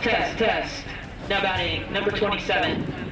test. Now batting, number 27.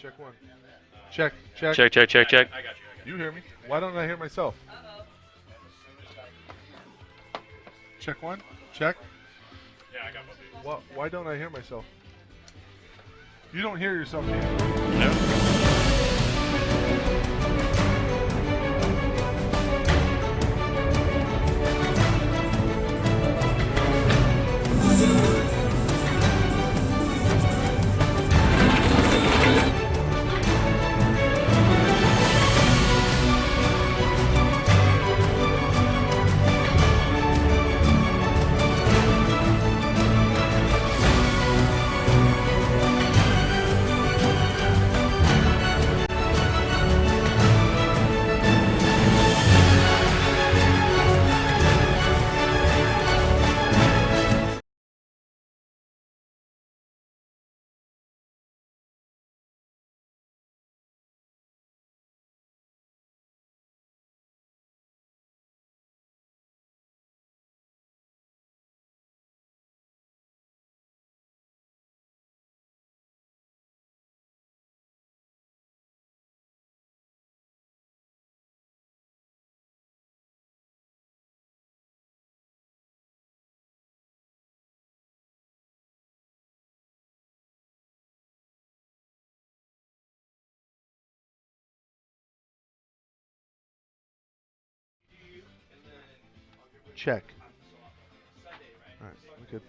Check one. Check. Check. Check, check, check, check. You hear me? Why don't I hear myself? Check one. Check. Yeah, I got both. Why don't I hear myself? You don't hear yourself, do you? No. Check. All right, we good.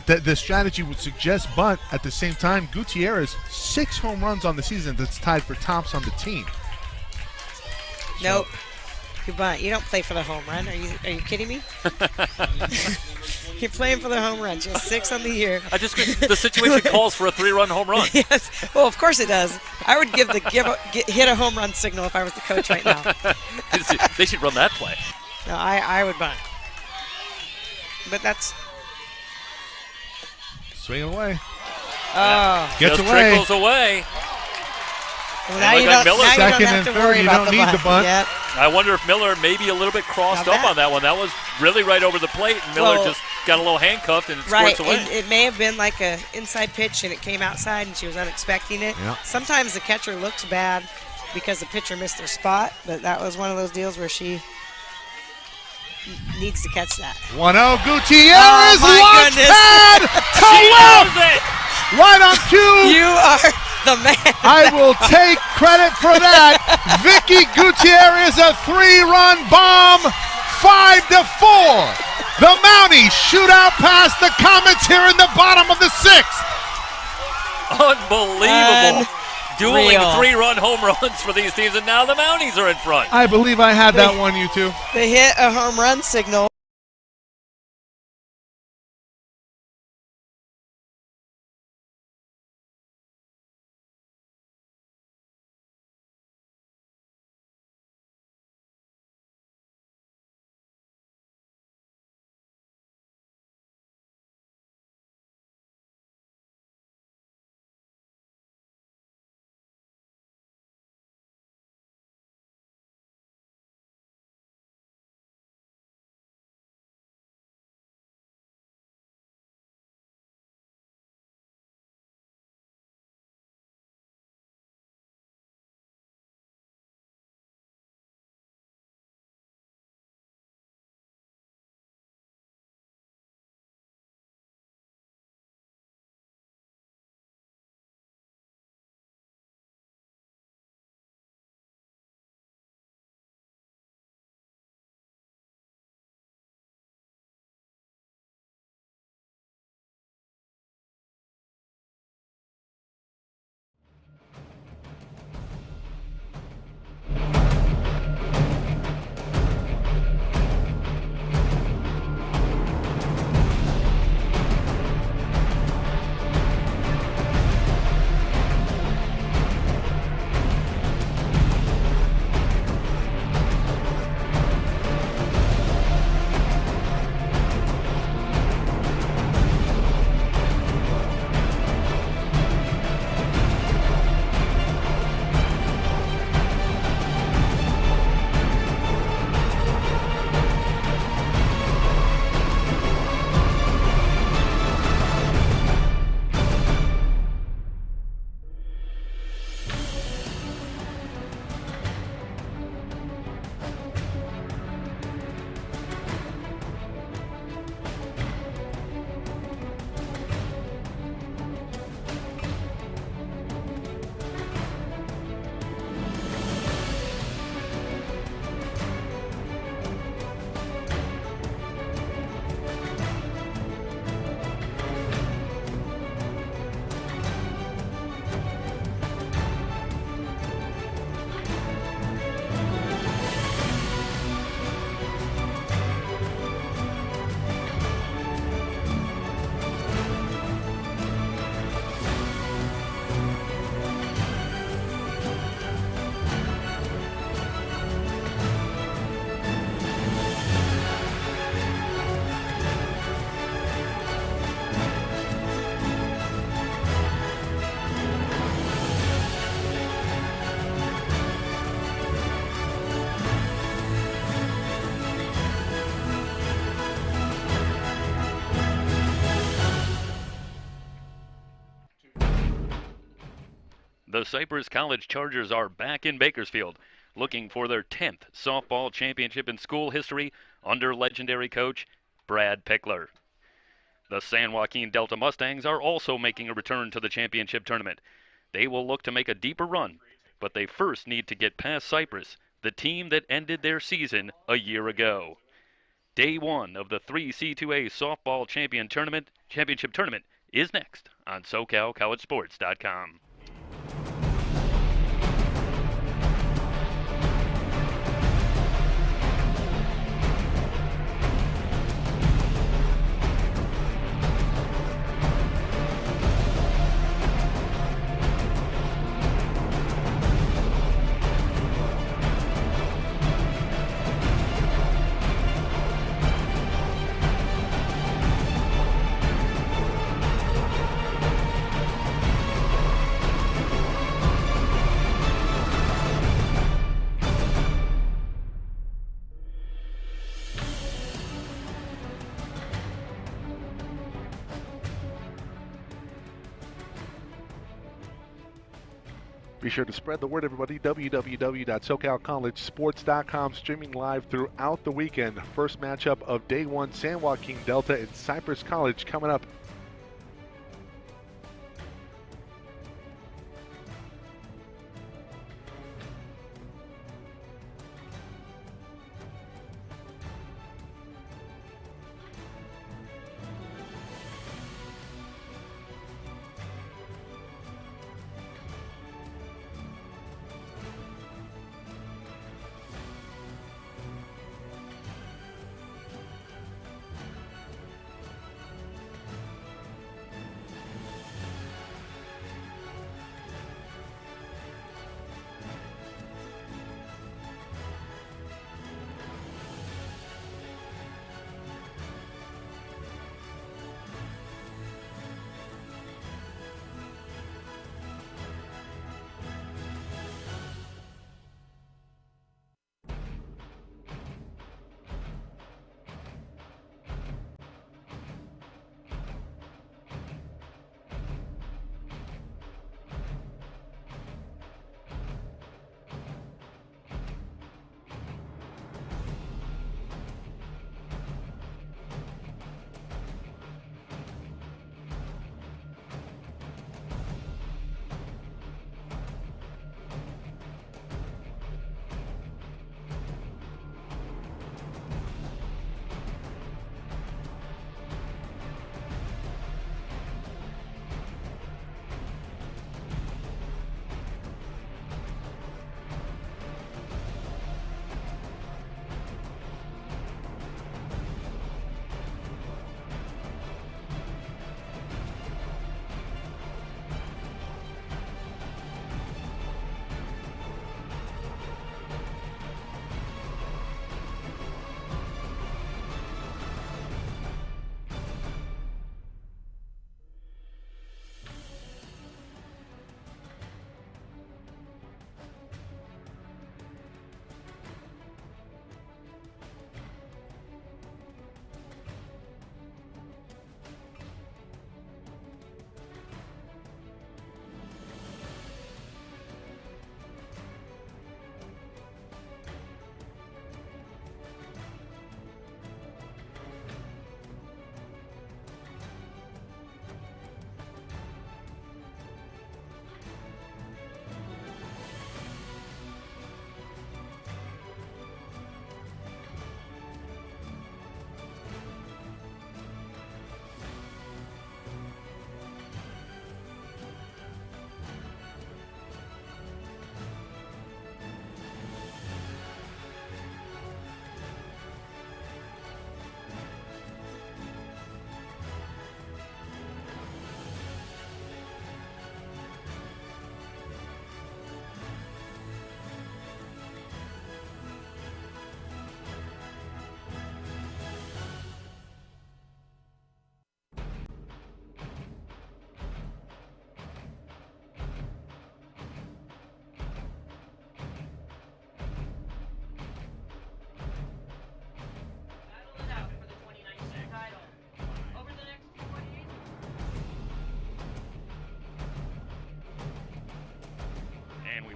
the strategy would suggest bunt. At the same time, Gutierrez 6 home runs on the season. That's tied for tops on the team. Nope. You bunt. You don't play for the home run. Are you kidding me? You're playing for the home run. Just 6 on the year. The situation calls for a 3-run home run. Yes. Well, of course it does. I would hit a home run signal if I was the coach right now. They should run that play. No, I would bunt. But that's. Swinging away. Oh. Gets Just away. trickles away. Well, now you don't, Miller, now you don't second have and to third, worry you about don't the need the bunt. Yep. I wonder if Miller maybe a little bit crossed Now up on that one. That was really right over the plate, and Miller just got a little handcuffed and Right, squirts away. and it may have been like a inside pitch and it came outside and she was unexpecting it. Yeah. Sometimes the catcher looks bad because the pitcher missed their spot, but that was one of those deals where she needs to catch that. 1-0 Gutierrez, my launch goodness. pad to She left, knows it! right on cue. You are the man. I will take credit for that. Vicky Gutierrez, a 3-run bomb, 5-4. The Mounties shoot out past the Comets here in the bottom of the 6th. Unbelievable. Dueling Unreal. 3-run home runs for these teams, and now the Mounties are in front. I believe I had that one, you two. They hit a home run signal. The Cypress College Chargers are back in Bakersfield, looking for their 10th softball championship in school history under legendary coach Brad Pickler. The San Joaquin Delta Mustangs are also making a return to the championship tournament. They will look to make a deeper run, but they first need to get past Cypress, the team that ended their season a year ago. Day 1 of the 3C2A softball champion tournament Championship Tournament is next on SoCalCollegeSports.com. Be sure to spread the word, everybody. www.socalcollegesports.com, streaming live throughout the weekend. First matchup of Day 1, San Joaquin Delta and Cypress College coming up.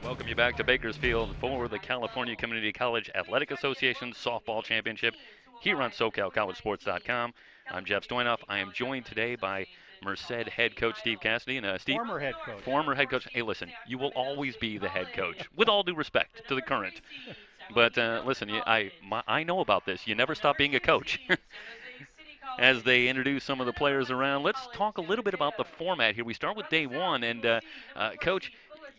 Welcome you back to Bakersfield for the California Community College Athletic Association Softball Championship here on SoCalCollegeSports.com. I'm Jeff Stoynoff. I am joined today by Merced head coach Steve Cassidy. And Steve, Former head coach. Former head coach. Hey, listen, you will always be the head coach, with all due respect to the current. But listen, I know about this. You never stop being a coach. as they introduce some of the players around. Let's talk a little bit about the format here. We start with day one, and Coach,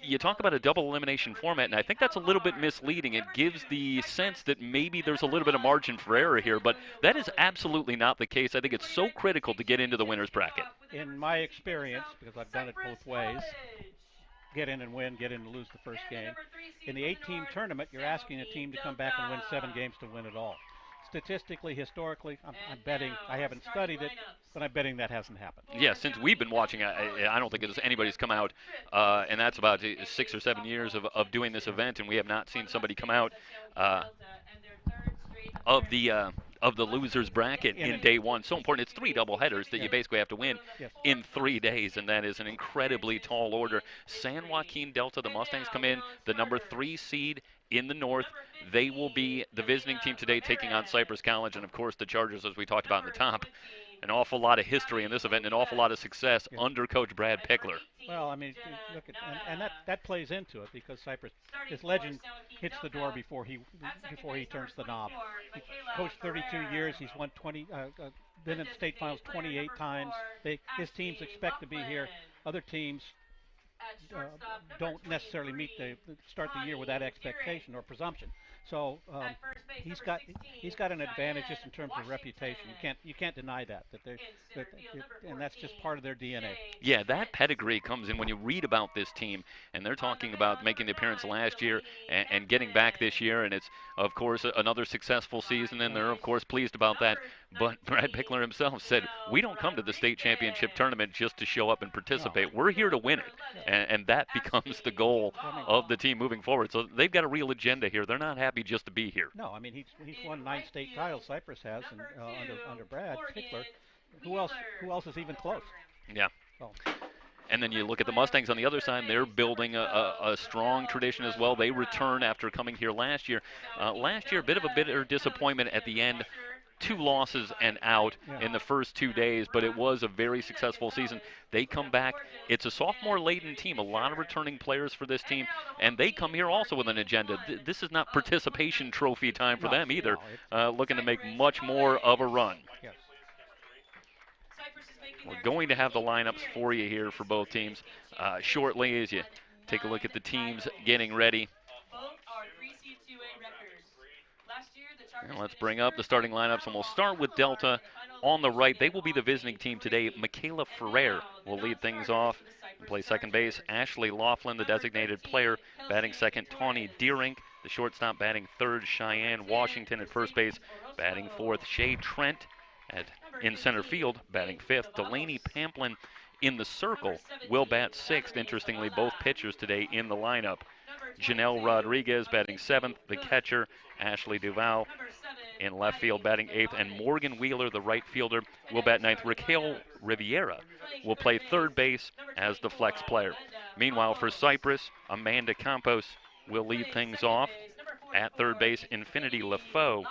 you talk about a double elimination format, and I think that's a little bit misleading. It gives the sense that maybe there's a little bit of margin for error here, but that is absolutely not the case. I think it's so critical to get into the winner's bracket. In my experience, because I've done it both ways, get in and win, get in and lose the first game. In the 8-team tournament, you're asking a team to come back and win 7 games to win it all. Statistically, historically, I'm betting, I haven't studied it, but I'm betting that hasn't happened. Yeah, since we've been watching, I don't think anybody's come out, and that's about 6 or 7 years of doing this event, and we have not seen somebody come out of the losers bracket in day one. So important. It's 3 doubleheaders that you basically have to win in 3 days, and that is an incredibly tall order. San Joaquin Delta, the Mustangs come in, the number 3 seed in the north. They will be the visiting team today, taking on Cypress College, and of course the Chargers, as we talked about in the top. An awful lot of history in this event, and an awful lot of success under Coach Brad Pickler. Well, I mean, look at, and that plays into it, because Cypress, his legend hits the door before he turns the knob. He coached 32 years. He's won 20, been in state finals 28 times. His teams expect to be here. Other teams don't necessarily start the year with that expectation or presumption. So he's got an advantage just in terms of reputation. You can't deny that and that's just part of their DNA. Yeah, that pedigree comes in when you read about this team, and they're talking about making the appearance last year and getting back this year, and it's of course another successful season, and they're of course pleased about that. But Brad Pickler himself said, we don't come to the state championship tournament just to show up and participate. We're here to win it, and that becomes the goal of the team moving forward. So they've got a real agenda here. They're not happy just to be here. No, I mean he's won 9 state titles. Cypress has, and under Brad Pickler. Who else is even close? Yeah. So. And then you look at the Mustangs on the other side. They're building a strong tradition as well. They return after coming here last year. Last year, a bit of a bitter disappointment at the end. 2 losses and out in the first 2 days, but it was a very successful season. They come back. It's a sophomore-laden team, a lot of returning players for this team, and they come here also with an agenda. This is not participation trophy time for them either, looking to make much more of a run. Yes. We're going to have the lineups for you here for both teams shortly as you take a look at the teams getting ready. And let's bring up the starting lineups, and we'll start with Delta on the right. They will be the visiting team today. Michaela Ferrer will lead things off and play second base. Ashley Laughlin, the designated player, batting second. Tawny Deerink, the shortstop, batting third. Cheyenne Washington at first base, batting fourth. Shay Trent in center field, batting fifth. Delaney Pamplin in the circle will bat sixth. Interestingly, both pitchers today in the lineup. Janelle Rodriguez batting seventh. The catcher, Ashley Duval, in left field batting eighth. And Morgan Wheeler, the right fielder, will bat ninth. Raquel Riviera will play third base as the flex player. Meanwhile, for Cypress, Amanda Campos will lead things off. At third base, Infinity LaFoe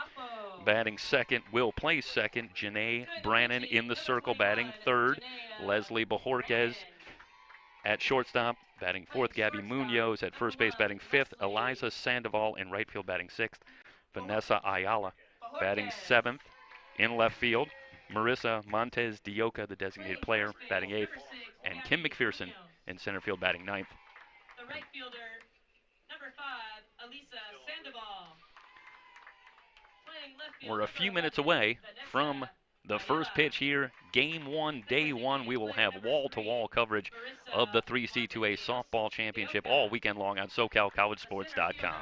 batting second, will play second. Janae Brannon in the circle batting third. Leslie Bajorquez at shortstop batting fourth. Gabby Munoz at first base batting fifth. Eliza Sandoval in right field batting sixth. Vanessa Ayala batting seventh in left field. Marissa Montez Dioca, the designated player, batting eighth. And Kim McPherson in center field batting ninth. The right fielder, number 5, Elisa Sandoval. We're a few minutes away from the first pitch here. Game 1, day 1. We will have wall-to-wall coverage of the 3C2A softball championship all weekend long on SoCalCollegeSports.com.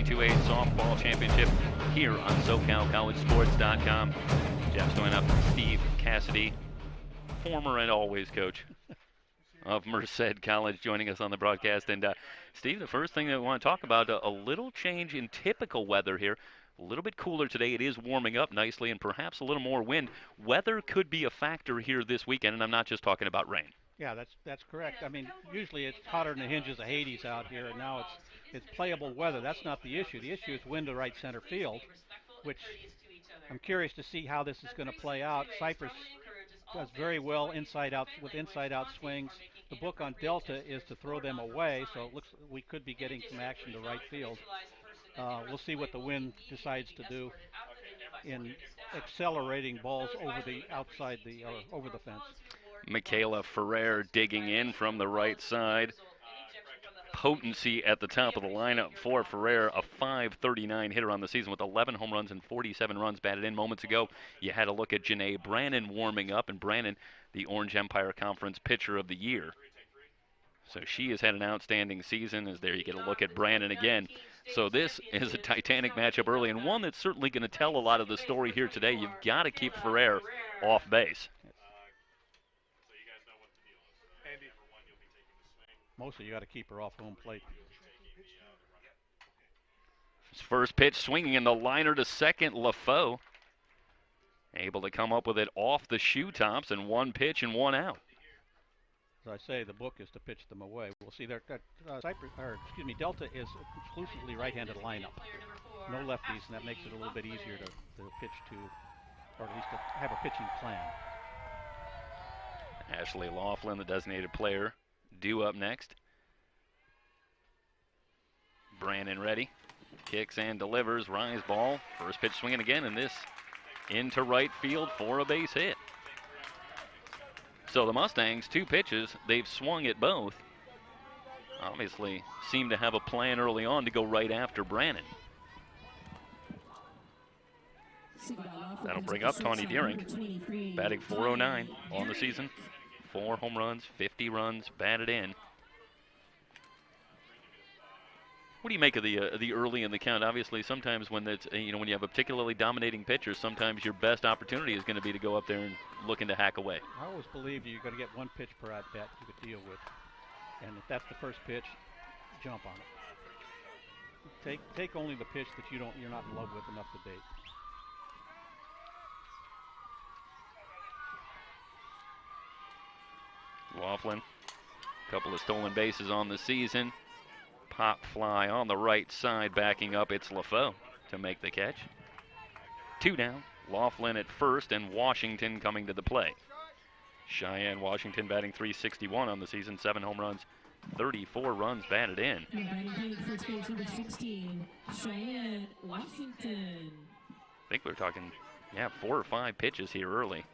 CCCAA Softball Championship here on SoCalCollegeSports.com. Jeff Stoynoff, Steve Cassidy, former and always coach of Merced College, joining us on the broadcast. And Steve, the first thing that we want to talk about, a little change in typical weather here. A little bit cooler today. It is warming up nicely and perhaps a little more wind. Weather could be a factor here this weekend, and I'm not just talking about rain. Yeah, that's correct. I mean, usually it's hotter than the hinges of Hades out here, and now it's playable weather. That's not the issue. The issue is wind to right center field, which I'm curious to see how this is going to play out. Cypress does very well inside-out with inside-out swings. The book on Delta is to throw them away, so it looks we could be getting some action to right field. We'll see what the wind decides to do in accelerating balls over the outside over the fence. Michaela Ferrer digging in from the right side. Potency at the top of the lineup for Ferrer, a .539 hitter on the season with 11 home runs and 47 runs batted in. Moments ago, you had a look at Janae Brannon warming up, and Brannon, the Orange Empire Conference Pitcher of the Year. So she has had an outstanding season. As there you get a look at Brannon again. So this is a titanic matchup early, and one that's certainly going to tell a lot of the story here today. You've got to keep Ferrer off base. Mostly you got to keep her off home plate. His first pitch swinging in the liner to second. LaFoe able to come up with it off the shoe tops, and one pitch and one out. As I say, the book is to pitch them away. We'll see that Delta is exclusively right-handed lineup. No lefties, and that makes it a little bit easier to pitch to, or at least to have a pitching plan. Ashley Laughlin, the designated player, due up next. Brannon ready. Kicks and delivers. Rise ball. First pitch swinging again, and this into right field for a base hit. So the Mustangs, two pitches, they've swung at both. Obviously seem to have a plan early on to go right after Brannon. That'll bring up Tawny Deering, batting .409 on the season. 4 home runs, 50 runs batted in. What do you make of the early in the count? Obviously, sometimes when it's when you have a particularly dominating pitcher, sometimes your best opportunity is going to be to go up there and looking to hack away. I always believed you're going to get one pitch per at bat you could deal with, and if that's the first pitch, jump on it. Take only the pitch that you're not in love with enough to bait. Laughlin, a couple of stolen bases on the season. Pop fly on the right side, backing up. It's LaFoe to make the catch. 2 down. Laughlin at first, and Washington coming to the plate. Cheyenne Washington batting .361 on the season, 7 home runs, 34 runs batted in. First base number 16, Cheyenne Washington. I think we're talking, 4 or 5 pitches here early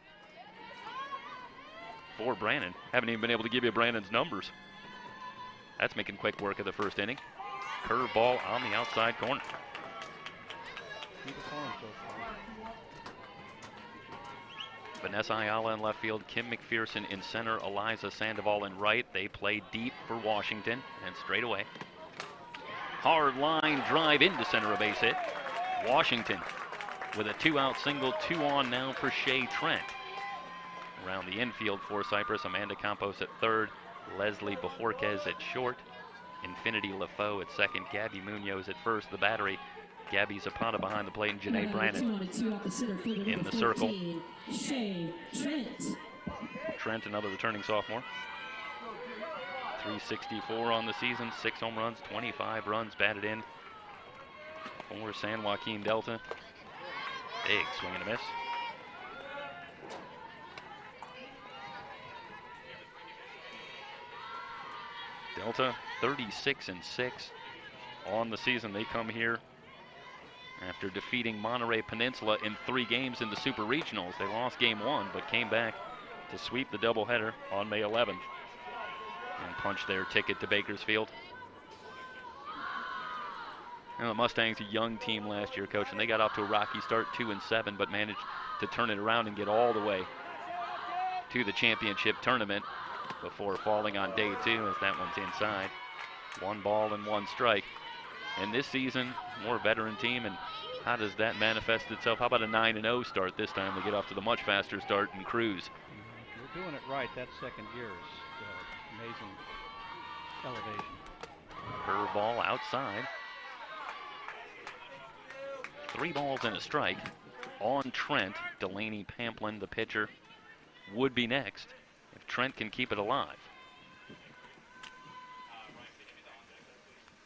for Brannon. Haven't even been able to give you Brannon's numbers. That's making quick work of the first inning. Curveball on the outside corner. Vanessa Ayala in left field, Kim McPherson in center, Eliza Sandoval in right. They play deep for Washington, and straight away. Hard line drive into center, a base hit. Washington with a 2-out single, 2 on now for Shea Trent. Around the infield for Cypress, Amanda Campos at third, Leslie Bajorquez at short, Infinity LaFoe at second, Gabby Munoz at first. The battery, Gabby Zapata behind the plate, and Janae Brannon in the circle. Shea Trent. Trent, another returning sophomore. 364 on the season, 6 home runs, 25 runs batted in for San Joaquin Delta. Big swing and a miss. Delta 36-6 on the season. They come here after defeating Monterey Peninsula in 3 games in the Super Regionals. They lost game 1, but came back to sweep the doubleheader on May 11th and punch their ticket to Bakersfield. The Mustangs, a young team last year, Coach, and they got off to a rocky start, 2-7, but managed to turn it around and get all the way to the championship tournament before falling on day 2 as that one's inside. 1 ball and 1 strike. And this season, more veteran team, and how does that manifest itself? How about a 9-0 start this time? We get off to the much faster start and cruise. If you're doing it right, that second year is amazing elevation. Curveball outside. 3 balls and a strike. On Trent, Delaney Pamplin, the pitcher, would be next if Trent can keep it alive.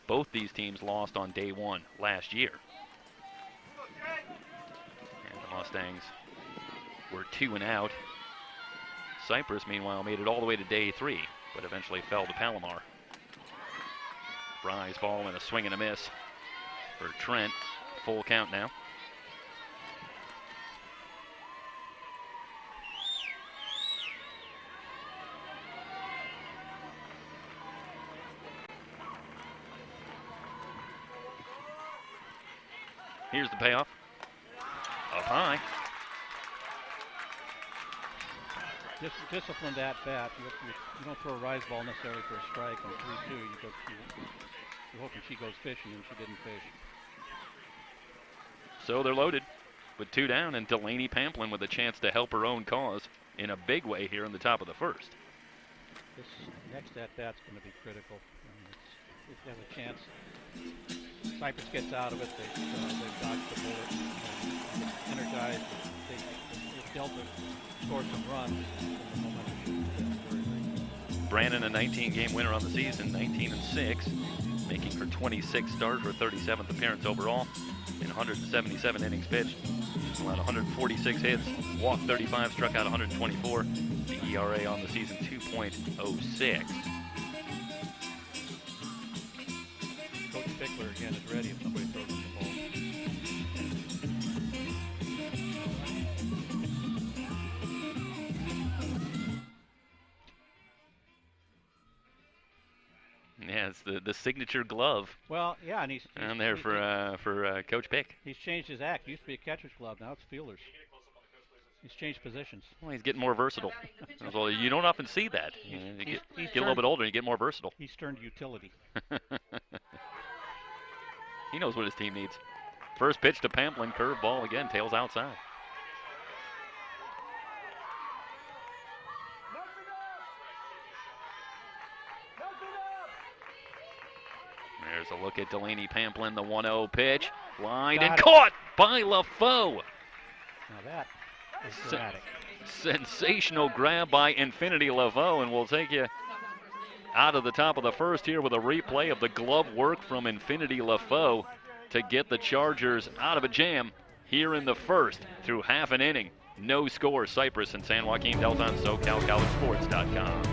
Both these teams lost on day 1 last year. And the Mustangs were 2 and out. Cypress, meanwhile, made it all the way to day 3, but eventually fell to Palomar. Rise ball and a swing and a miss for Trent. Full count now. Here's the payoff. Up high. Disciplined at bat. You don't throw a rise ball necessarily for a strike on 3-2. You're hoping she goes fishing, and she didn't fish. So they're loaded with 2 down, and Delaney Pamplin with a chance to help her own cause in a big way here in the top of the first. This next at bat's going to be critical. It has a chance. Cypress gets out of it. They've dodged the bullet. Gets energized. If Delta scores some runs, the momentum should be Brannon, a 19-game winner on the season, 19-6, making for 26 starts, her 37th appearance overall, in 177 innings pitched. Allowed 146 hits, walked 35, struck out 124. The ERA on the season 2.06. Coach Pickler again is ready if somebody throws him the ball. Yeah, it's the signature glove. Well, yeah, and he's on there for Coach Pick. He's changed his act. It used to be a catcher's glove, now it's fielders. He's changed positions. Well, he's getting more versatile. Well, you don't often see that. You get a little bit older, and you get more versatile. He's turned utility. He knows what his team needs. First pitch to Pamplin, curveball again, tails outside. There's a look at Delaney Pamplin, the 1-0 pitch. Lined and caught by LaFoe. Now that is dramatic. Sensational grab by Infinity LaFoe, and we'll take you out of the top of the first here with a replay of the glove work from Infinity LaFoe to get the Chargers out of a jam here in the first through half an inning. No score, Cypress and San Joaquin Delta on SoCalCollegeSports.com.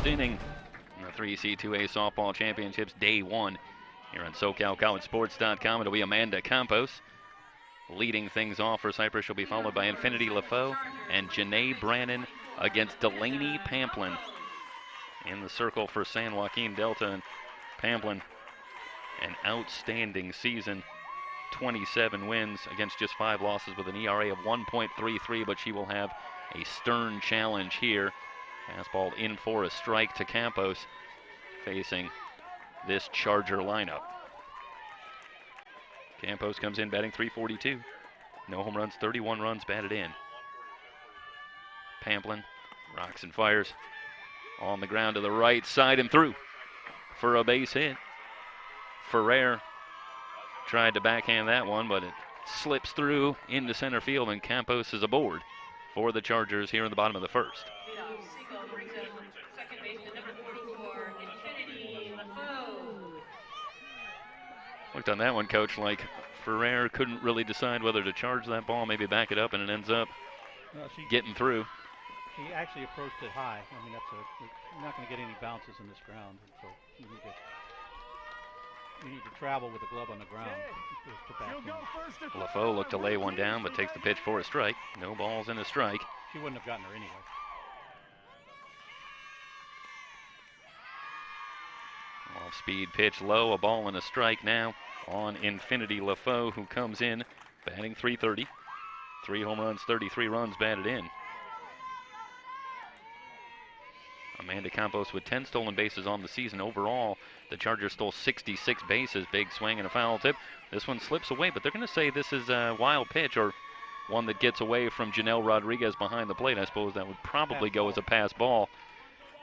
Inning in the 3C2A Softball Championships Day 1 here on SoCalCollegeSports.com. It'll be Amanda Campos leading things off for Cypress. She'll be followed by Infinity LaFoe and Janae Brannon against Delaney Pamplin. In the circle for San Joaquin Delta, and Pamplin, an outstanding season. 27 wins against just 5 losses with an ERA of 1.33, but she will have a stern challenge here. Fastball in for a strike to Campos, facing this Charger lineup. Campos comes in batting .342. No home runs, 31 runs batted in. Pamplin rocks and fires on the ground to the right side and through for a base hit. Ferrer tried to backhand that one, but it slips through into center field, and Campos is aboard for the Chargers here in the bottom of the first. Second baseman, number 44, Infinity LaFoe. Looked on that one, Coach, like Ferrer couldn't really decide whether to charge that ball, maybe back it up, and it ends up getting through. He actually approached it high. I mean, you're not going to get any bounces in this ground, so you need to travel with the glove on the ground. LaFoe looked to lay one down, but takes the pitch for a strike. No balls and a strike. She wouldn't have gotten her anyway. Off-speed pitch low, a ball and a strike now on Infinity LaFoe, who comes in batting .330. 3 home runs, 33 runs batted in. Amanda Campos with 10 stolen bases on the season. Overall, the Chargers stole 66 bases. Big swing and a foul tip. This one slips away, but they're going to say this is a wild pitch, or one that gets away from Janelle Rodriguez behind the plate. I suppose that would probably go as a pass ball.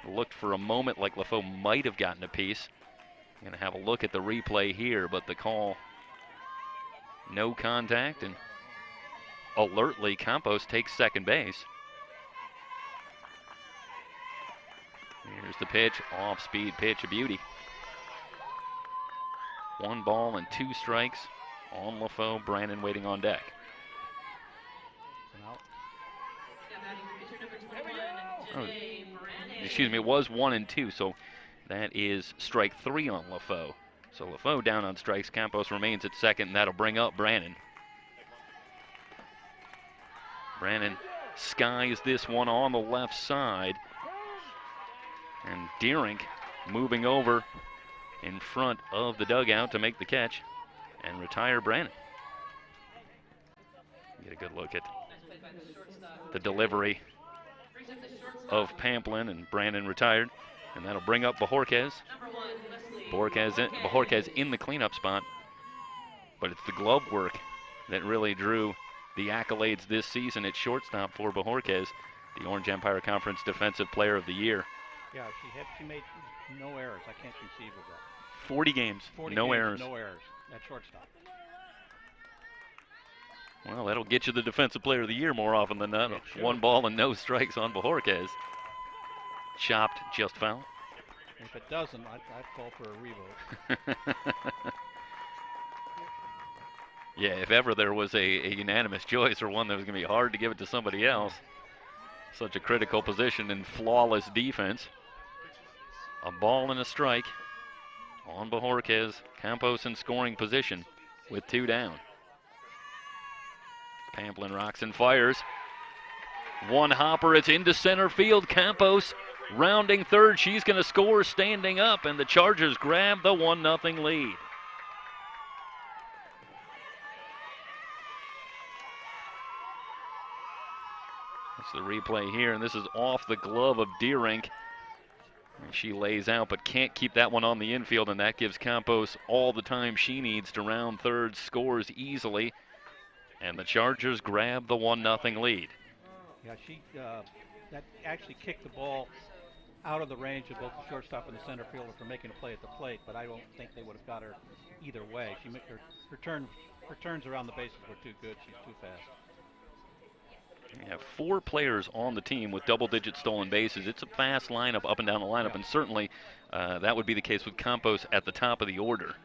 Looked for a moment like LaFoe might have gotten a piece. Going to have a look at the replay here, but the call, no contact, and alertly Campos takes second base. Here's the pitch, off-speed pitch, a beauty. 1 ball and 2 strikes on LaFoe. Brannon waiting on deck. Oh, excuse me, it was 1 and 2, so that is strike 3 on LaFoe. So LaFoe down on strikes. Campos remains at second, and that'll bring up Brannon. Brannon skies this one on the left side. And Deering moving over in front of the dugout to make the catch and retire Brannon. Get a good look at the delivery of Pamplin, and Brannon retired. And that'll bring up Bajorquez. Bajorquez in the cleanup spot. But it's the glove work that really drew the accolades this season at shortstop for Bajorquez, the Orange Empire Conference Defensive Player of the Year. Yeah, she made no errors. I can't conceive of that. 40 games, no errors. No errors at shortstop. Well, that'll get you the Defensive Player of the Year more often than not. 1 ball and no strikes on Bajorquez. Chopped, just foul. If it doesn't, I'd call for a revote. Yeah, if ever there was a unanimous choice, or one that was going to be hard to give it to somebody else. Such a critical position and flawless defense. A ball and a strike on Bajorquez. Campos in scoring position with 2 down. Pamplin rocks and fires. 1 hopper, it's into center field. Campos rounding third. She's going to score standing up, and the Chargers grab the 1-0 lead. That's the replay here, and this is off the glove of Deering. And she lays out, but can't keep that one on the infield, and that gives Campos all the time she needs to round third, scores easily, and the Chargers grab the 1-0 lead. Yeah, that actually kicked the ball out of the range of both the shortstop and the center fielder for making a play at the plate, but I don't think they would have got her either way. Her turns around the bases were too good. She's too fast. We have 4 players on the team with double-digit stolen bases. It's a fast lineup up and down the lineup, and certainly that would be the case with Campos at the top of the order.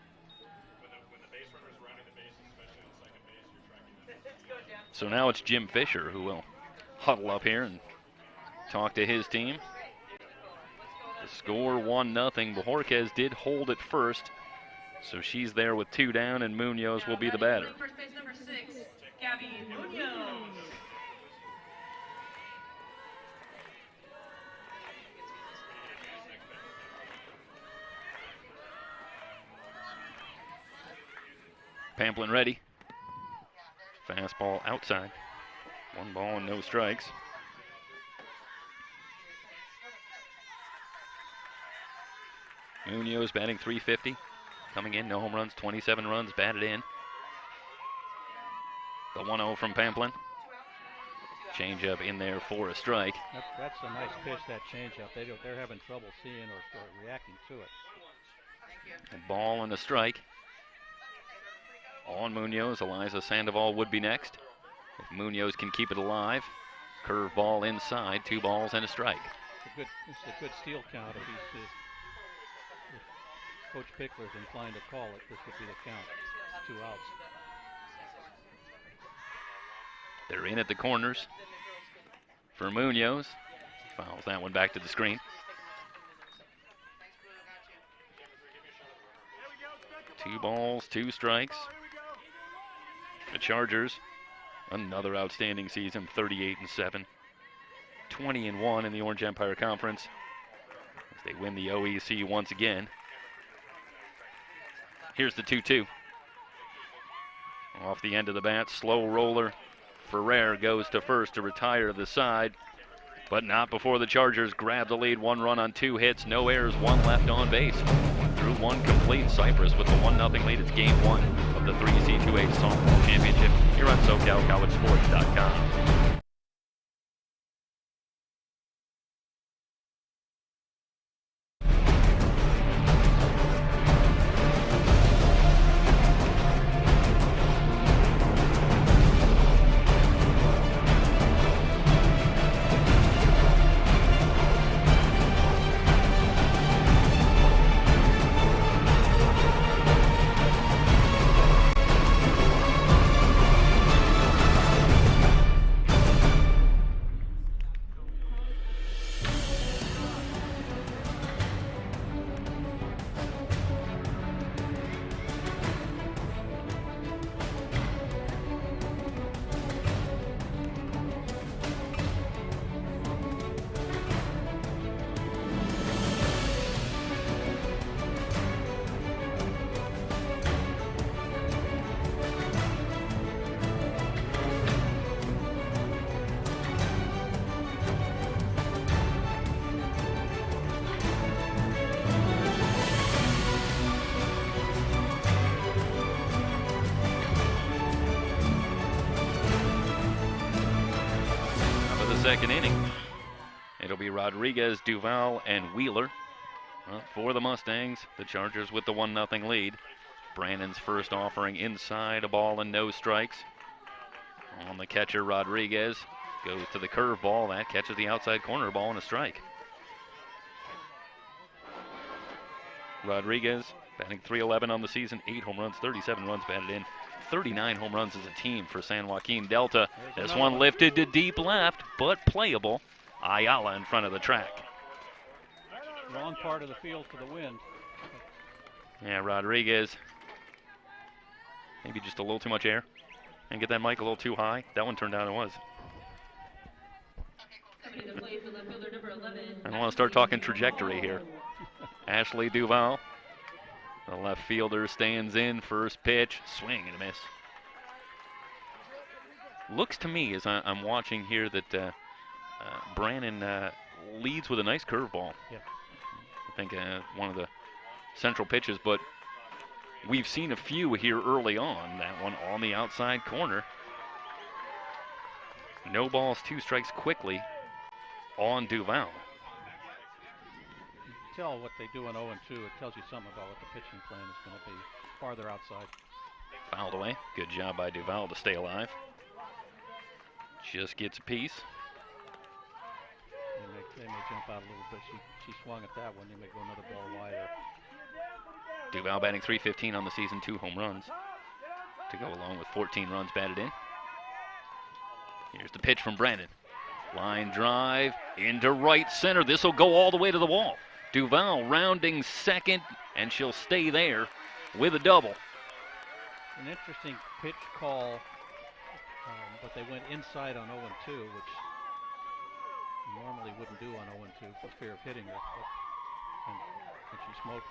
So now it's Jim Fisher who will huddle up here and talk to his team. The score 1-0. Bajorquez did hold it first, so she's there with 2 down, and Munoz will be the batter. First base number 6, Gabby Munoz. Pamplin ready. Fastball outside. 1 ball and no strikes. Munoz batting .350. Coming in, no home runs, 27 runs batted in. The 1-0 from Pamplin. Changeup in there for a strike. That's a nice pitch, that changeup. They're having trouble seeing or reacting to it. A ball and a strike. On Munoz, Eliza Sandoval would be next. If Munoz can keep it alive, curveball inside, 2 balls and a strike. It's a good steal count. If Coach Pickler is inclined to call it, this would be the count. 2 outs. They're in at the corners for Munoz. Fouls that one back to the screen. 2 balls, 2 strikes. The Chargers, another outstanding season, 38-7, 20-1 in the Orange Empire Conference as they win the OEC once again. Here's the 2-2. Off the end of the bat, slow roller. Ferrer goes to first to retire the side, but not before the Chargers grab the lead. 1 run on 2 hits, no errors, 1 left on base. Through 1 complete, Cypress with the 1-0 lead. It's game 1 of the 3C2A Softball Championship here on SoCalCollegeSports.com. Second inning. It'll be Rodriguez, Duval, and Wheeler. Well, for the Mustangs, the Chargers with the 1-0 lead. Brannon's first offering inside, a ball and no strikes. On the catcher, Rodriguez goes to the curveball. That catches the outside corner, ball and a strike. Rodriguez batting .311 on the season, 8 home runs, 37 runs batted in. 39 home runs as a team for San Joaquin Delta. This one lifted to deep left, but playable. Ayala in front of the track. Wrong part of the field for the wind. Yeah, Rodriguez. Maybe just a little too much air. And get that mic a little too high. That one turned out it was. I want to start talking trajectory here. Ashley Duval. The left fielder stands in, first pitch, swing and a miss. Looks to me, as I'm watching here, that Brannon leads with a nice curveball. Yeah. I think one of the central pitches, but we've seen a few here early on. That one on the outside corner. No balls, 2 strikes quickly on Duval. Tell what they do in 0-2. It tells you something about what the pitching plan is going to be. Farther outside. Fouled away. Good job by Duval to stay alive. Just gets a piece. They may jump out a little bit. She swung at that one. They may go another ball wider. Duval batting .315 on the season, 2 home runs to go along with 14 runs batted in. Here's the pitch from Brandon. Line drive into right center. This will go all the way to the wall. Duval rounding second, and she'll stay there with a double. An interesting pitch call but they went inside on 0-2, which you normally wouldn't do on 0-2 for fear of hitting her. And she smoked.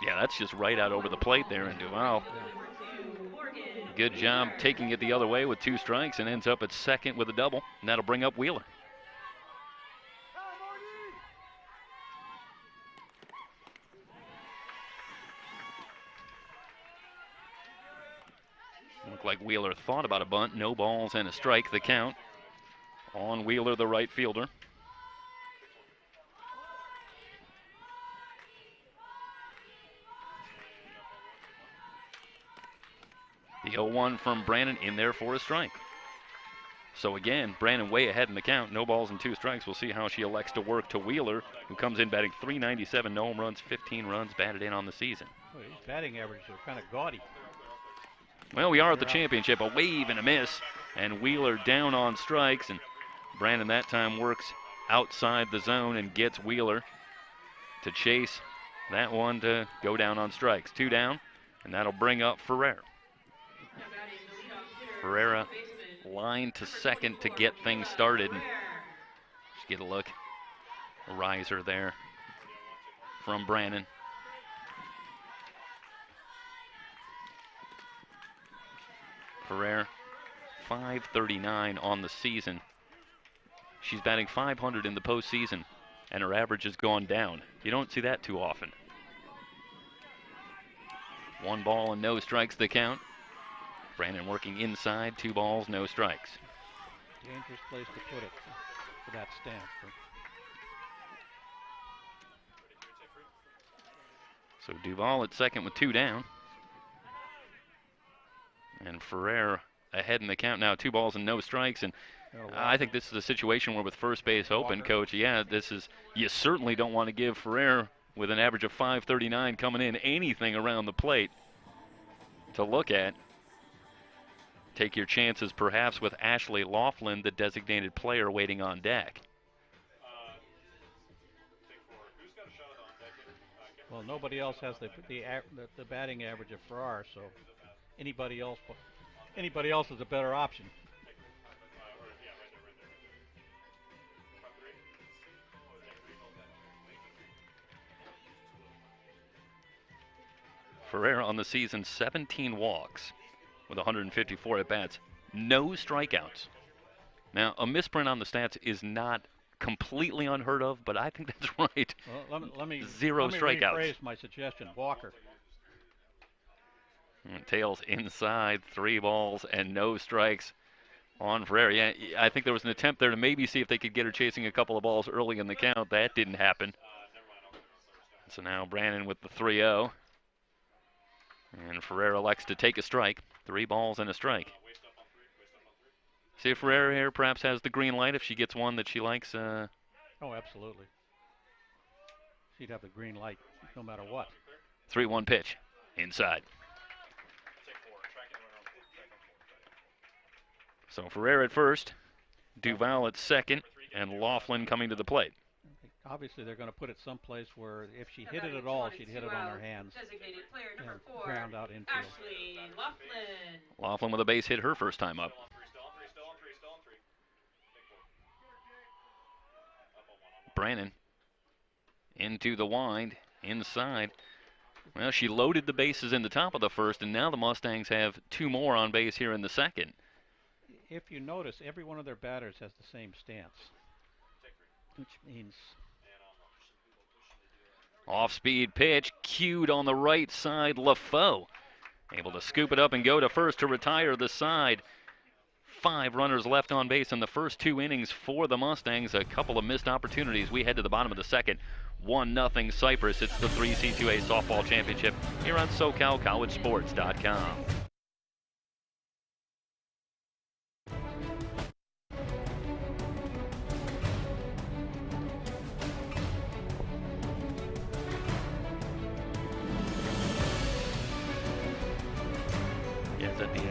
Yeah, that's just right out over the plate there, and Duval. Good job taking it the other way with 2 strikes and ends up at second with a double, and that'll bring up Wheeler. Looked like Wheeler thought about a bunt. No balls and a strike, the count on Wheeler, the right fielder. The 0-1 from Brandon in there for a strike. So again, Brandon way ahead in the count. No balls and 2 strikes. We'll see how she elects to work to Wheeler, who comes in batting .397, no home runs, 15 runs batted in on the season. Well, these batting averages are kind of gaudy. Well, we are at the championship. A wave and a miss, and Wheeler down on strikes, and Brandon that time works outside the zone and gets Wheeler to chase that one to go down on strikes. 2 down, and that'll bring up Ferrer. Ferreira line to second to get things started. And just get a look. A riser there from Brandon. Ferrer, .539 on the season. She's batting .500 in the postseason, and her average has gone down. You don't see that too often. 1 ball and no strikes the count. Brandon working inside, 2 balls, no strikes. Dangerous place to put it for that stance. So Duval at second with 2 down. And Ferrer ahead in the count now, 2 balls and no strikes. And I think this is a situation where with first base open, Coach, you certainly don't want to give Ferrer with an average of .539 coming in anything around the plate to look at. Take your chances perhaps with Ashley Laughlin, the designated player, waiting on deck. Well, nobody else has the batting average of Farrar, so anybody else is a better option. Ferrer on the season, 17 walks with 154 at-bats, no strikeouts. Now, a misprint on the stats is not completely unheard of, but I think that's right. Well, let me strikeouts. Rephrase my suggestion. Walker. And tails inside, 3 balls and no strikes on Ferrer. Yeah, I think there was an attempt there to maybe see if they could get her chasing a couple of balls early in the count. That didn't happen. So now Brandon with the 3-0. And Ferrer elects to take a strike. 3 balls and a strike. See if Ferrer here perhaps has the green light if she gets one that she likes. Oh, absolutely. She'd have the green light no matter what. 3-1 pitch. Inside. So Ferrer at first, Duval at second, and Laughlin coming to the plate. Obviously, they're going to put it someplace where if she hit it at all, she'd hit it on her hands and ground out infield. Laughlin with a base hit her first time up. Brandon into the wind, inside. Well, she loaded the bases in the top of the first, and now the Mustangs have 2 more on base here in the second. If you notice, every one of their batters has the same stance, which means... Off-speed pitch, cued on the right side, LaFaux. Able to scoop it up and go to first to retire the side. 5 runners left on base in the first 2 innings for the Mustangs. A couple of missed opportunities. We head to the bottom of the second. 1-0 Cypress. It's the 3C2A Softball Championship here on SoCalCollegeSports.com. Is that the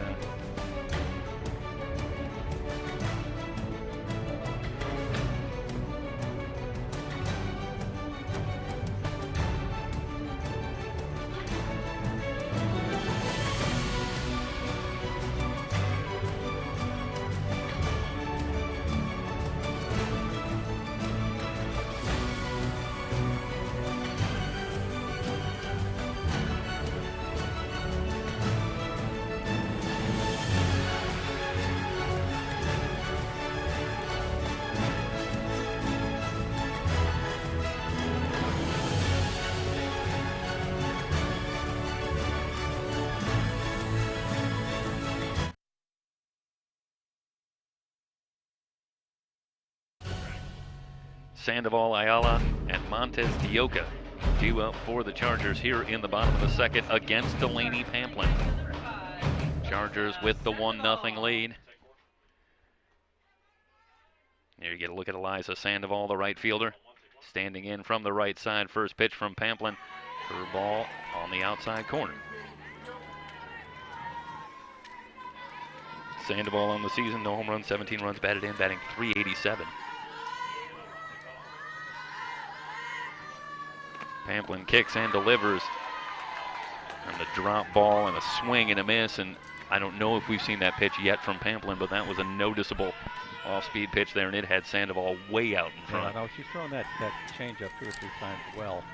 Sandoval Ayala and Montez Dioca due up for the Chargers here in the bottom of the second against Delaney Pamplin. Chargers with the 1-0 lead. Here you get a look at Eliza Sandoval, the right fielder, standing in from the right side. First pitch from Pamplin. Curve ball on the outside corner. Sandoval on the season, no home runs, 17 runs batted in, batting .387. Pamplin kicks and delivers. And the drop ball and a swing and a miss. And I don't know if we've seen that pitch yet from Pamplin, but that was a noticeable off-speed pitch there, and it had Sandoval way out in front. Yeah, no, she's thrown that changeup 2 or 3 times well.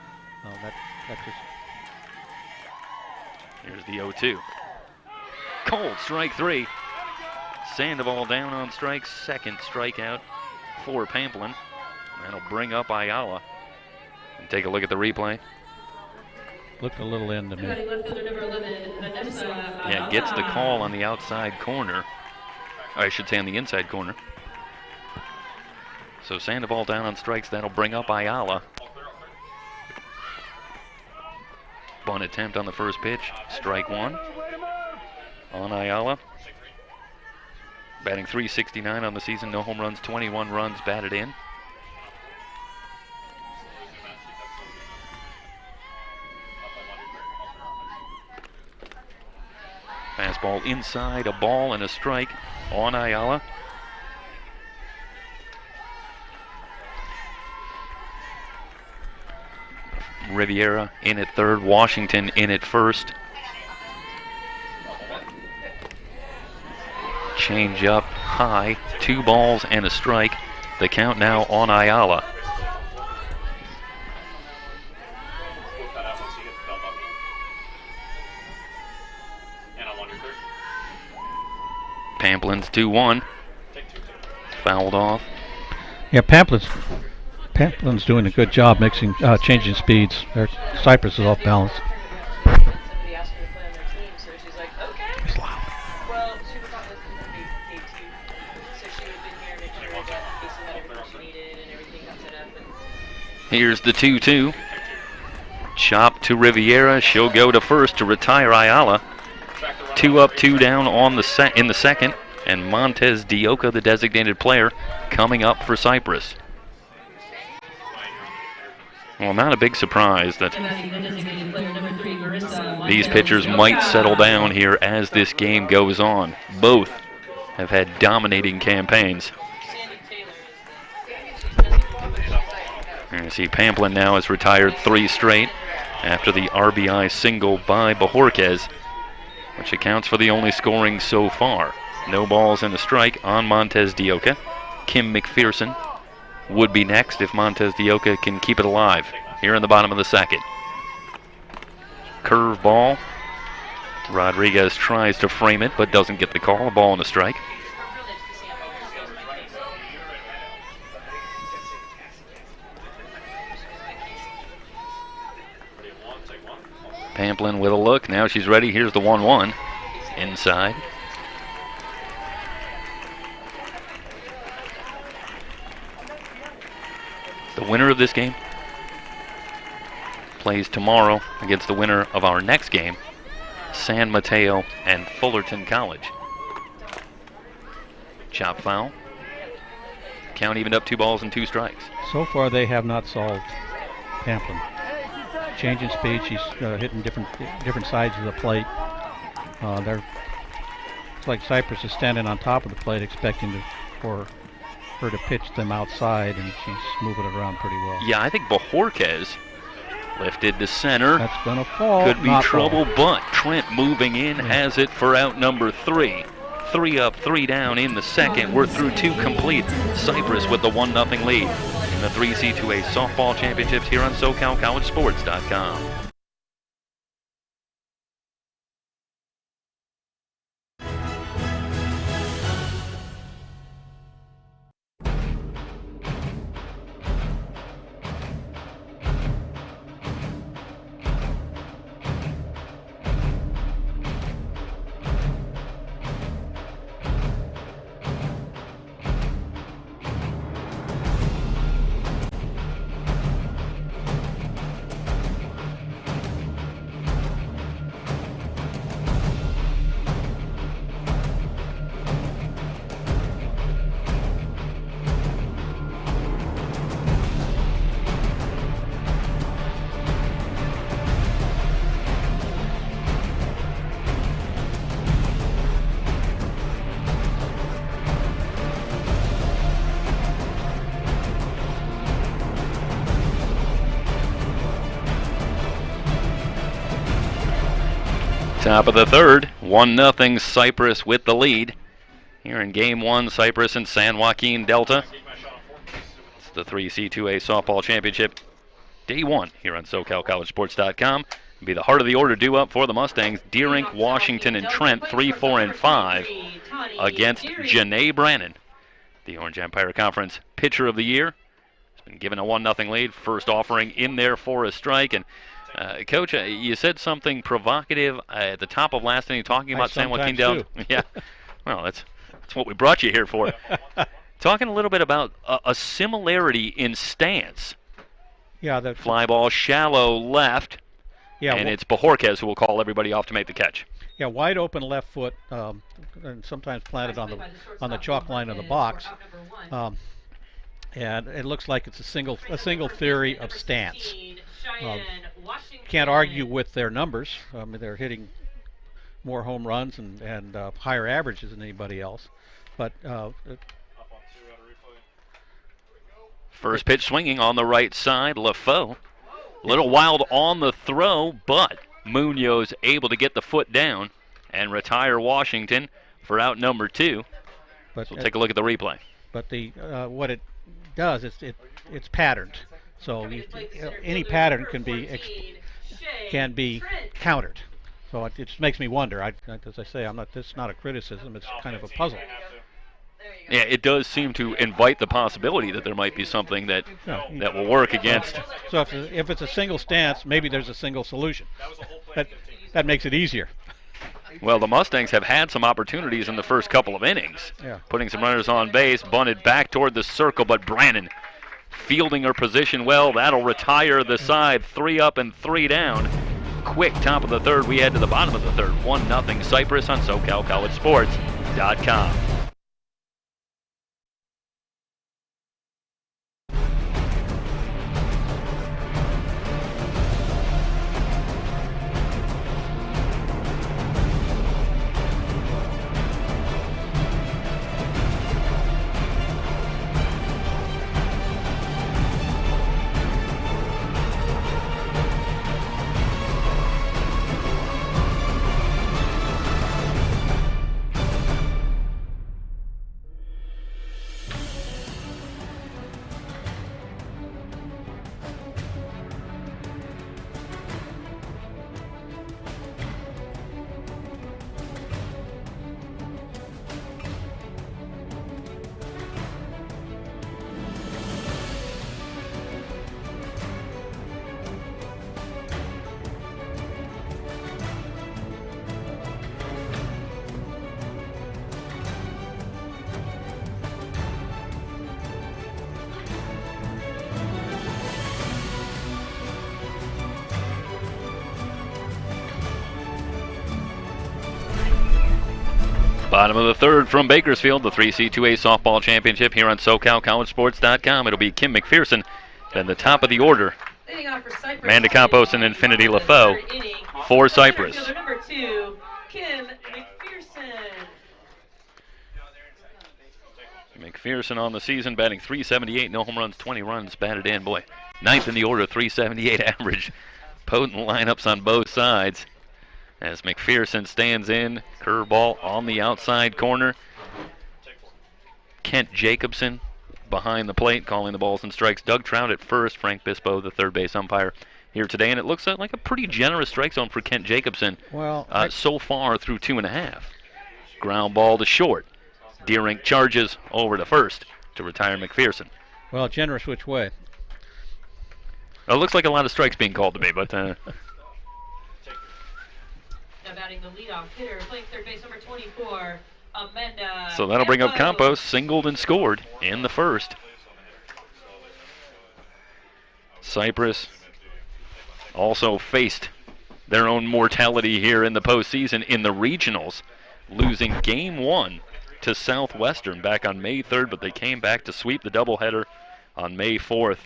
That just... Here's the 0-2. Cold, strike 3. Sandoval down on strikes, second strikeout for Pamplin. That'll bring up Ayala. And take a look at the replay. Looked a little in to me. Yeah, gets the call on the outside corner. Or I should say on the inside corner. So Sandoval down on strikes, that'll bring up Ayala. Bunt attempt on the first pitch, strike 1 on Ayala. Batting .369 on the season, no home runs, 21 runs batted in. Fastball inside, a ball and a strike on Ayala. Riviera in at third, Washington in at first. Change up high, 2 balls and a strike. The count now on Ayala. Pamplin's 2-1. Fouled off. Yeah, Pamplin's doing a good job changing speeds. Cypress is off balance. Somebody asked her to play on their team, so she's like, okay. It's loud. Well, she was on this day 2, so she would have been here to make sure that Casey had everything she needed and everything got set up. Here's the 2-2. Chop to Riviera. She'll go to first to retire Ayala. 2 up, 2 down on in the second, and Montez Dioca, the designated player, coming up for Cypress. Well, not a big surprise that these pitchers might settle down here as this game goes on. Both have had dominating campaigns. And you see Pamplin now has retired 3 straight after the RBI single by Bajorquez, which accounts for the only scoring so far. No balls and a strike on Montez Dioca. Kim McPherson would be next if Montez Dioca can keep it alive here in the bottom of the second. Curve ball. Rodriguez tries to frame it but doesn't get the call. A ball and a strike. Pamplin with a look. Now she's ready. Here's the 1-1. Inside. The winner of this game plays tomorrow against the winner of our next game, San Mateo and Fullerton College. Chop foul. Count evened up, 2 balls and 2 strikes. So far they have not solved Pamplin. Changing speed, she's hitting different sides of the plate. It's like Cypress is standing on top of the plate expecting for her to pitch them outside, and she's moving it around pretty well. Yeah, I think Bajorquez lifted to center. That's going to fall. Could be Not trouble, fall. but Trent moving in has it for out number 3. 3 up, 3 down in the second. We're through 2 complete. Cypress with the 1-0 lead in the 3C2A softball championships here on SoCalCollegeSports.com. Top of the third, 1-0 Cypress with the lead. Here in Game 1, Cypress and San Joaquin Delta. It's the 3C2A Softball Championship. Day 1 here on SoCalCollegeSports.com. It'll be the heart of the order due up for the Mustangs. Deering, Washington, and Trent, 3, 4, and 5 against Janae Brannon, the Orange Empire Conference Pitcher of the Year. Has been given a 1-0 lead. First offering in there for a strike. And Coach, you said something provocative at the top of last inning talking about San Joaquin Delta. Yeah, well, that's what we brought you here for. Talking a little bit about a similarity in stance. Yeah, the fly ball shallow left. Yeah, and it's Bajorquez who will call everybody off to make the catch. Yeah, wide open left foot, and sometimes planted on the chalk line of the box. And it looks like it's a single theory of stance. Can't argue with their numbers. They're hitting more home runs and higher averages than anybody else. But first pitch swinging on the right side, LaFaux. A little wild on the throw, but Munoz able to get the foot down and retire Washington for out number 2. So we'll take a look at the replay. But the what it does is it's patterned. So any pattern can be countered. So it just makes me wonder. As I say, this is not a criticism. It's kind of a puzzle. Yeah, it does seem to invite the possibility that there might be something that will work against. So if it's a single stance, maybe there's a single solution. That makes it easier. Well, the Mustangs have had some opportunities in the first couple of innings, putting some runners on base, bunted back toward the circle, but Brannon fielding her position well. That'll retire the side. 3 up and 3 down. Quick top of the third. We head to the bottom of the third. 1-0 Cypress on SoCalCollegeSports.com. Bottom of the third from Bakersfield, the 3C2A Softball Championship here on SoCalCollegeSports.com. It'll be Kim McPherson, then the top of the order, Amanda Campos and Infinity LaFaux for Cypress. Number 2, Kim McPherson. McPherson on the season, batting .378, no home runs, 20 runs batted in. Boy, ninth in the order, .378 average. Potent lineups on both sides. As McPherson stands in, curveball on the outside corner. Kent Jacobson behind the plate, calling the balls and strikes. Doug Trout at first, Frank Bispo, the third base umpire, here today. And it looks like a pretty generous strike zone for Kent Jacobson so far through 2.5. Ground ball to short. Deering charges over to first to retire McPherson. Well, generous which way? It looks like a lot of strikes being called to me, but... Now batting the leadoff hitter, playing third base, number 24, Amanda. So that'll bring up Campos, singled and scored in the first. Cypress also faced their own mortality here in the postseason in the regionals, losing Game 1 to Southwestern back on May 3rd, but they came back to sweep the doubleheader on May 4th,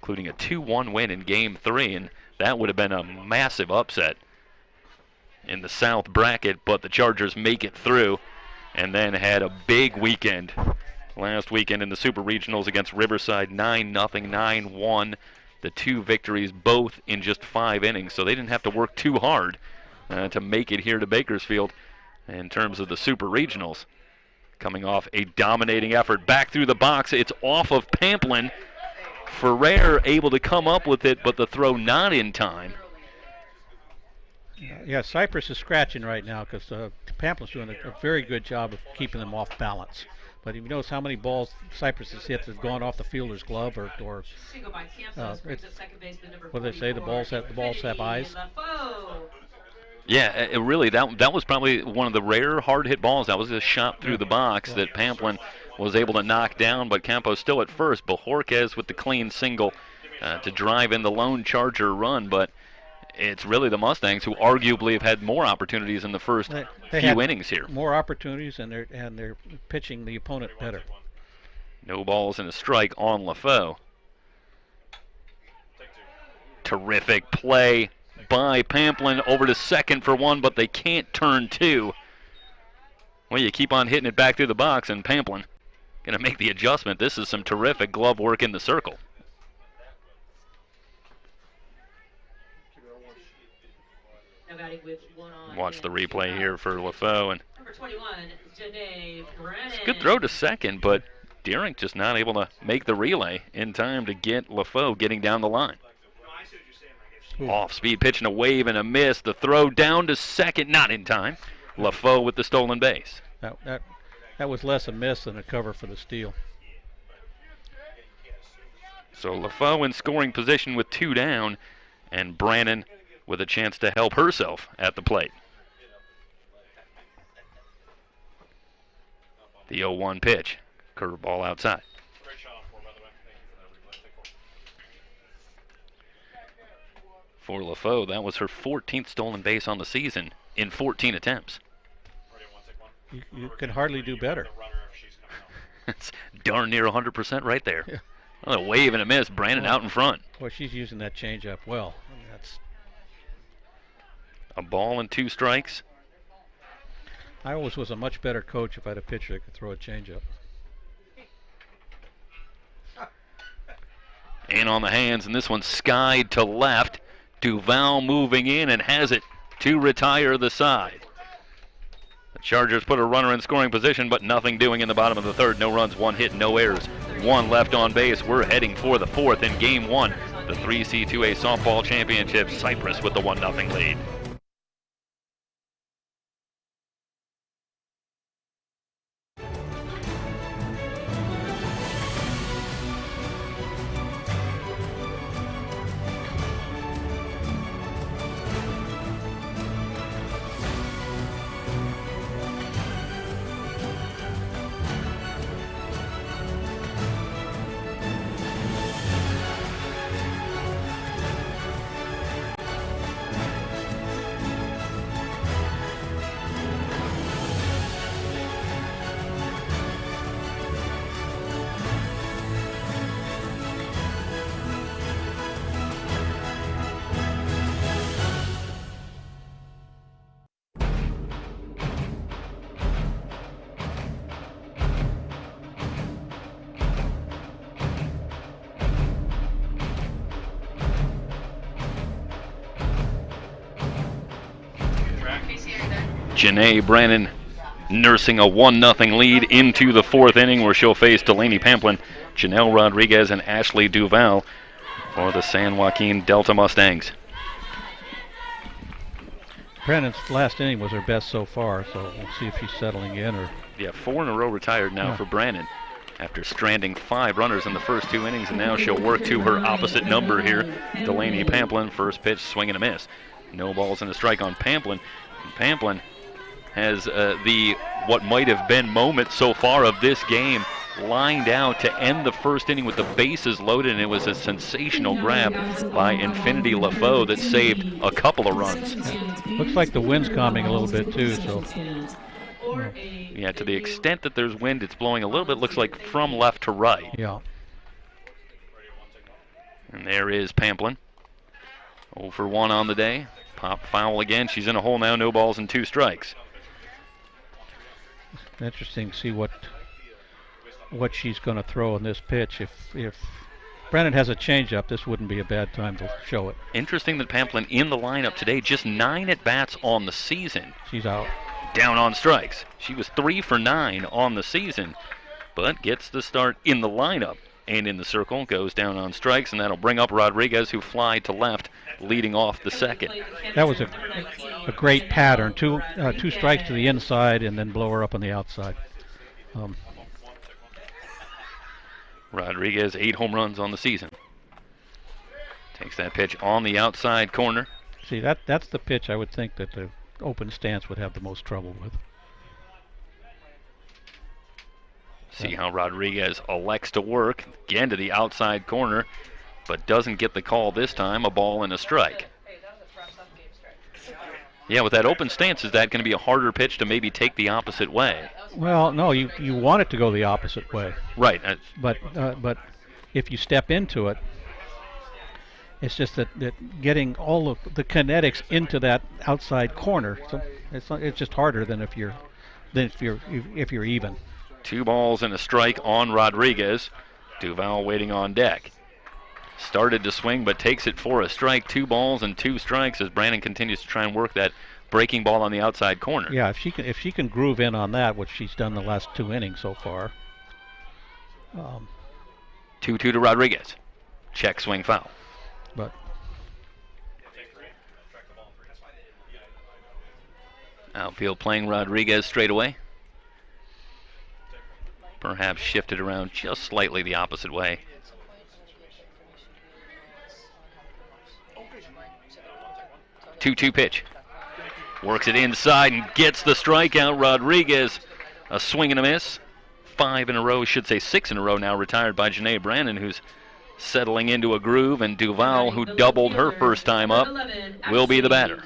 including a 2-1 win in Game 3, and that would have been a massive upset in the South bracket, but the Chargers make it through and then had a big weekend last weekend in the Super Regionals against Riverside, 9-0, 9-1. The 2 victories, both in just 5 innings, so they didn't have to work too hard to make it here to Bakersfield in terms of the Super Regionals. Coming off a dominating effort back through the box. It's off of Pamplin. Ferrer able to come up with it, but the throw not in time. Yeah, Cypress is scratching right now because Pamplin's doing a very good job of keeping them off balance. But he knows how many balls Cypress has hit that have gone off the fielder's glove, or what do they say? The balls have eyes. Yeah, it really, that was probably one of the rare hard-hit balls. That was a shot through the box that Pamplin was able to knock down, but Campos still at first. Bojorquez with the clean single to drive in the lone Charger run, but it's really the Mustangs who arguably have had more opportunities in the first few innings here. More opportunities, and they're pitching the opponent better. No balls and a strike on LaFoe. Terrific play by Pamplin over to second for one, but they can't turn two. Well, you keep on hitting it back through the box, and Pamplin going to make the adjustment. This is some terrific glove work in the circle. Watch the replay here for LaFoe. And it's a good throw to second, but Deering just not able to make the relay in time to get LaFoe getting down the line. Off-speed pitch and a wave and a miss. The throw down to second, not in time. LaFoe with the stolen base. That was less a miss than a cover for the steal. So LaFoe in scoring position with two down, and Brannon with a chance to help herself at the plate. The 0-1 pitch. Curveball outside. For LaFoe, that was her 14th stolen base on the season in 14 attempts. You can hardly do better. It's darn near 100% right there. Yeah. A wave and a miss. Brannon out in front. Boy, she's using that changeup well. That's a ball and two strikes. I always was a much better coach if I had a pitcher that could throw a changeup. And on the hands, and this one skied to left. Duval moving in and has it to retire the side. The Chargers put a runner in scoring position, but nothing doing in the bottom of the third. No runs, one hit, no errors. One left on base. We're heading for the fourth in Game 1. The 3C2A Softball Championship. Cypress with the 1-0 lead. Janae Brannon nursing a 1-0 lead into the fourth inning, where she'll face Delaney Pamplin, Janelle Rodriguez, and Ashley Duval for the San Joaquin Delta Mustangs. Brannon's last inning was her best so far, so we'll see if she's settling in. Yeah, 4 in a row retired now for Brannon after stranding 5 runners in the first 2 innings, and now she'll work to her opposite number here. Delaney Pamplin, first pitch, swing and a miss. No balls and a strike on Pamplin. Pamplin has the what might have been moment so far of this game lined out to end the first inning with the bases loaded, and it was a sensational grab by Infinity LaFoe that saved a couple of runs. Looks like the wind's calming a little bit too, so. Yeah, to the extent that there's wind, it's blowing a little bit, looks like from left to right. Yeah. And there is Pamplin. 0 for 1 on the day. Pop foul again. She's in a hole now, no balls and 2 strikes. Interesting to see what she's going to throw in this pitch. If Brennan has a changeup, this wouldn't be a bad time to show it. Interesting that Pamplin in the lineup today, just 9 at-bats on the season. She's out. Down on strikes. She was 3 for 9 on the season, but gets the start in the lineup and in the circle, goes down on strikes, and that'll bring up Rodriguez, who fly to left, leading off the second. That was a great pattern. Two strikes to the inside and then blow her up on the outside. Rodriguez, 8 home runs on the season. Takes that pitch on the outside corner. See, that's the pitch I would think that the open stance would have the most trouble with. See how Rodriguez elects to work again to the outside corner, but doesn't get the call this time. A ball and a strike. Yeah, with that open stance, is that going to be a harder pitch to maybe take the opposite way? Well, no, you want it to go the opposite way. Right. But if you step into it, it's just that getting all of the kinetics into that outside corner, so it's just harder than if you're even. 2 balls and a strike on Rodriguez. Duval waiting on deck. Started to swing, but takes it for a strike. 2 balls and 2 strikes as Brandon continues to try and work that breaking ball on the outside corner. Yeah, if she can groove in on that, which she's done the last 2 innings so far. 2-2 to Rodriguez. Check swing foul. But outfield playing Rodriguez straight away. Perhaps shifted around just slightly the opposite way. Two-two pitch. Works it inside and gets the strikeout. Rodriguez, a swing and a miss. 5 in a row, should say 6 in a row now, retired by Janae Brandon, who's settling into a groove, and Duval, who doubled her first time up, will be the batter.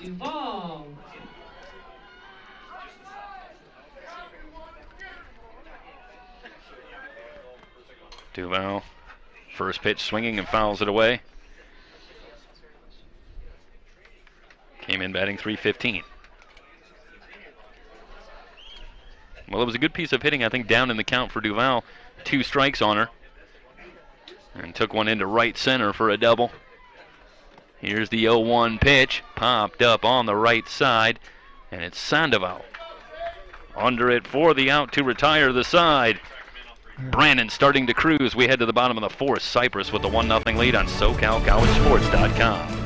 Duval, first pitch swinging and fouls it away. Came in batting .315. Well, it was a good piece of hitting, I think, down in the count for Duval. 2 strikes on her. And took one into right center for a double. Here's the 0-1 pitch. Popped up on the right side. And it's Sandoval under it for the out to retire the side. Brandon starting to cruise. We head to the bottom of the 4th. Cypress with the 1-0 lead on SoCalCollegeSports.com.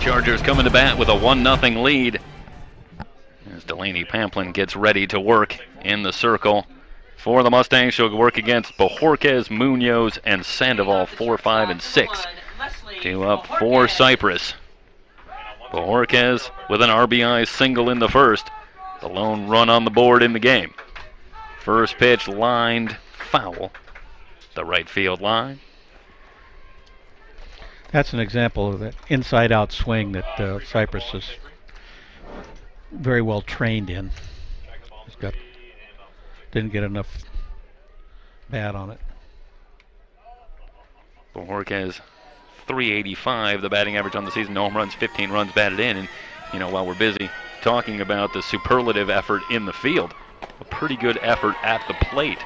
Chargers coming to bat with a 1-0 lead as Delaney Pamplin gets ready to work in the circle. For the Mustangs, she'll work against Bojorquez, Munoz, and Sandoval, 4, 5, and 6. 2 up for Cypress. Bojorquez with an RBI single in the first. The lone run on the board in the game. First pitch lined foul. The right field line. that's an example of that inside-out swing that Cypress is very well trained in. Didn't get enough bat on it. Bojorquez, 385, the batting average on the season. No home runs, 15 runs batted in. And, you know, while we're busy talking about the superlative effort in the field. A pretty good effort at the plate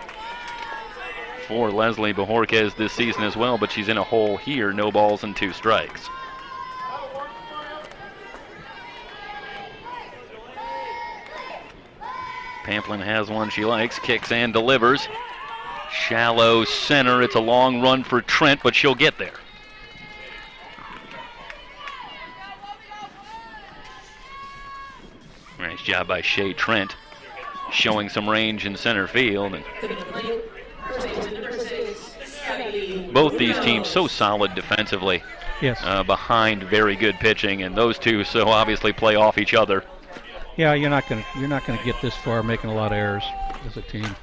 for Leslie Bajorquez this season as well, but she's in a hole here, no balls and 2 strikes. Pamplin has one she likes, kicks and delivers. Shallow center, it's a long run for Trent, but she'll get there. Nice job by Shea Trent, showing some range in center field. And both these teams so solid defensively. Yes. Behind very good pitching, and those two so obviously play off each other. Yeah, you're not gonna get this far making a lot of errors as a team.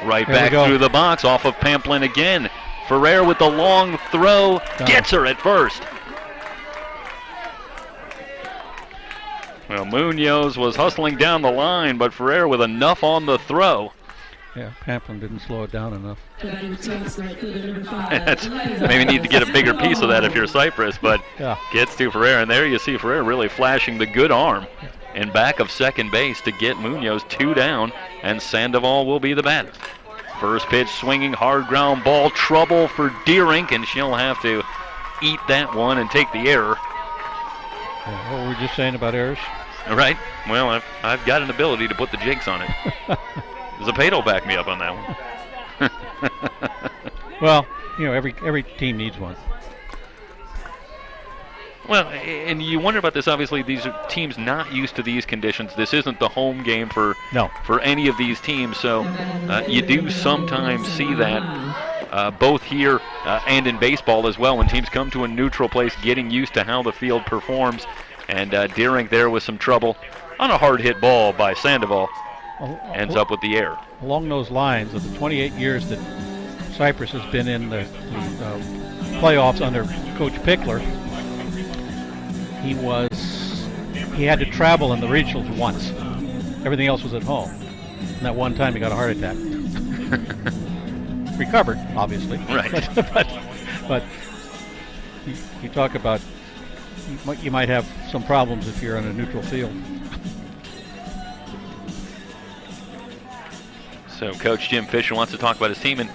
Right There back we go. through the box off of Pamplin again. Ferrer with the long throw, gets her at first. Well, Munoz was hustling down the line, but Ferrer with enough on the throw. Yeah, Pamplin didn't slow it down enough. Maybe need to get a bigger piece of that if you're Cypress, but Yeah. gets to Ferrer, and there you see Ferrer really flashing the good arm in back of second base to get Munoz 2 down, and Sandoval will be the batter. First pitch swinging, hard ground ball, trouble for Deerink, and she'll have to eat that one and take the error. Yeah, what were we just saying about errors? All right, well, I've got an ability to put the jinx on it. Zapato backed me up on that one. Well, every team needs one. Well, and you wonder about this. Obviously, these are teams not used to these conditions. This isn't the home game for any of these teams. So you do sometimes see that both here and in baseball as well when teams come to a neutral place, getting used to how the field performs. And Deering there with some trouble on a hard hit ball by Sandoval ends up with the error. Along those lines, of the 28 years that Cypress has been in the playoffs under Coach Pickler, he had to travel in the regionals once. Everything else was at home. And that one time he got a heart attack. Recovered, obviously. Right. but you talk about you might have some problems if you're on a neutral field. So Coach Jim Fisher wants to talk about his team, and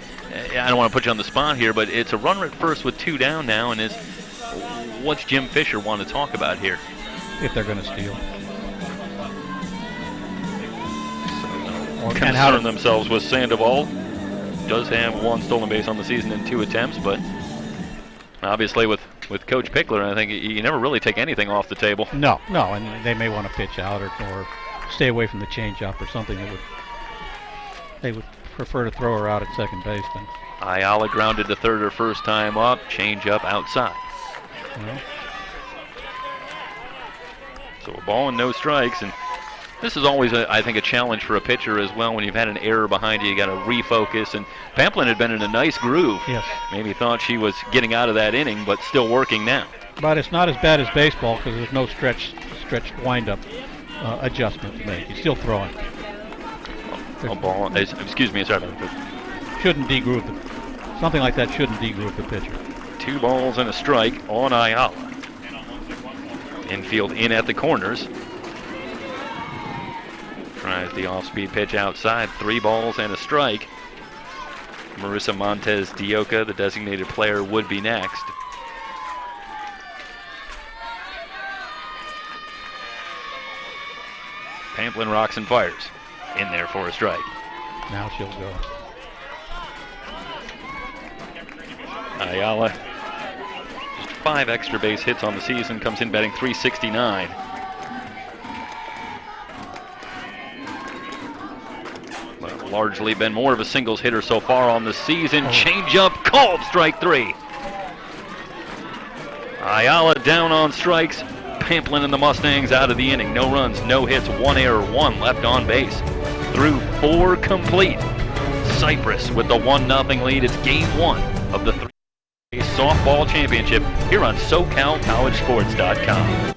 I don't want to put you on the spot here, but it's a runner at first with 2 down now, and what's Jim Fisher want to talk about here? If they're going to steal. Concern themselves with Sandoval. Does have 1 stolen base on the season in 2 attempts, but obviously with Coach Pickler, I think you never really take anything off the table. No, and they may want to pitch out or stay away from the changeup or something that they would prefer to throw her out at second base then. Ayala grounded to third her first time up, change up outside. Well. So a ball and no strikes, and this is always, I think, a challenge for a pitcher as well. When you've had an error behind you, you got to refocus. And Pamplin had been in a nice groove. Yes. Maybe thought she was getting out of that inning, but still working now. But it's not as bad as baseball because there's no stretched wind-up adjustment to make. You're still throwing. A ball. Excuse me, sorry. Shouldn't degroove something like that shouldn't degroove the pitcher. 2 balls and a strike on Ayala. Infield in at the corners. Tries the off-speed pitch outside. 3 balls and a strike. Marissa Montez Dioca, the designated player, would be next. Pamplin rocks and fires. In there for a strike. Now she'll go. Ayala, just 5 extra base hits on the season, comes in batting .369. Well, largely been more of a singles hitter so far on the season. Changeup called, strike 3. Ayala down on strikes. Pamplin and the Mustangs out of the inning. No runs, no hits, 1 error, 1 left on base. Through 4 complete. Cypress with the 1-0 lead. It's game 1 of the 3-day softball championship here on SoCalCollegeSports.com.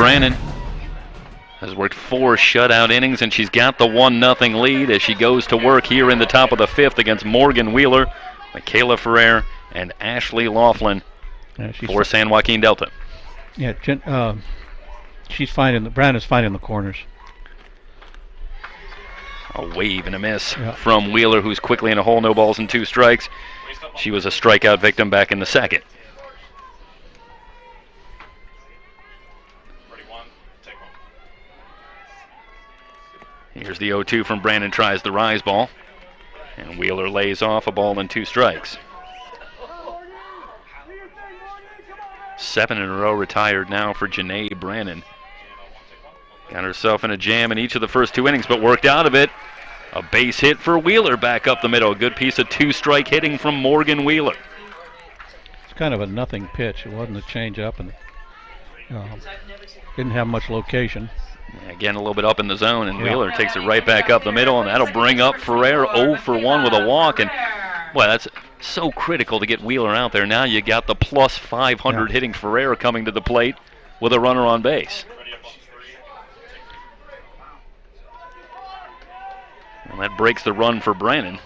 Brannon has worked 4 shutout innings, and she's got the 1-0 lead as she goes to work here in the top of the 5th against Morgan Wheeler, Michaela Ferrer, and Ashley Laughlin for San Joaquin Delta. Yeah, she's finding Brandon's finding the corners. A wave and a miss from Wheeler, who's quickly in a hole, no balls and 2 strikes. She was a strikeout victim back in the 2nd. Here's the 0-2 from Brandon, tries the rise ball. And Wheeler lays off, a ball and 2 strikes. 7 in a row retired now for Janae Brannon. Got herself in a jam in each of the first 2 innings, but worked out of it. A base hit for Wheeler back up the middle. A good piece of 2-strike hitting from Morgan Wheeler. It's kind of a nothing pitch. It wasn't a change-up, and didn't have much location. Again, a little bit up in the zone, and Wheeler takes it right back up the middle, and that'll bring up Ferrer 0 for 1 with a walk. And, boy, that's so critical to get Wheeler out there. Now you got the plus 500 hitting Ferrer coming to the plate with a runner on base. And that breaks the run for Brannon.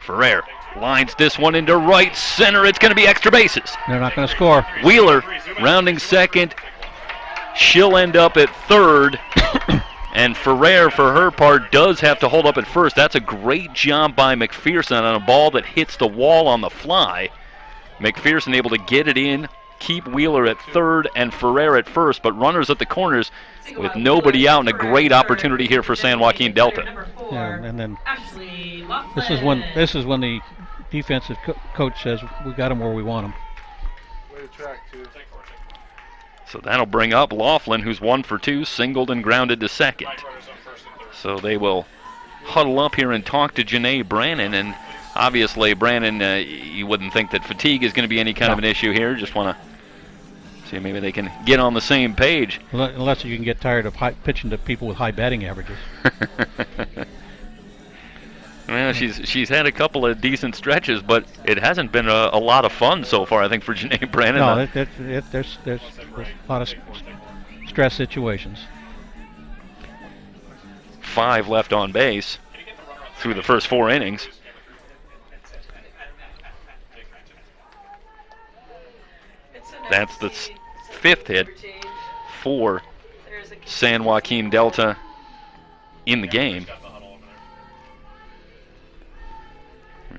Ferrer lines this one into right center. It's going to be extra bases. They're not going to score. Wheeler rounding second. She'll end up at third, and Ferrer, for her part, does have to hold up at first. That's a great job by McPherson on a ball that hits the wall on the fly. McPherson able to get it in, keep Wheeler at third and Ferrer at first, but runners at the corners with nobody out, and a great opportunity here for San Joaquin Delta. Yeah, and then this is when the defensive coach says we got him where we want him. Way to track, too. So that'll bring up Laughlin, who's 1 for 2, singled and grounded to second. So they will huddle up here and talk to Janae Brannon. And obviously, Brannon, you wouldn't think that fatigue is going to be any kind of an issue here. Just want to see maybe they can get on the same page. Unless you can get tired of pitching to people with high batting averages. Well, she's had a couple of decent stretches, but it hasn't been a lot of fun so far, I think, for Janae Brannon. No, there's a lot of stress situations. 5 left on base through the first 4 innings. That's the 5th hit for San Joaquin Delta in the game.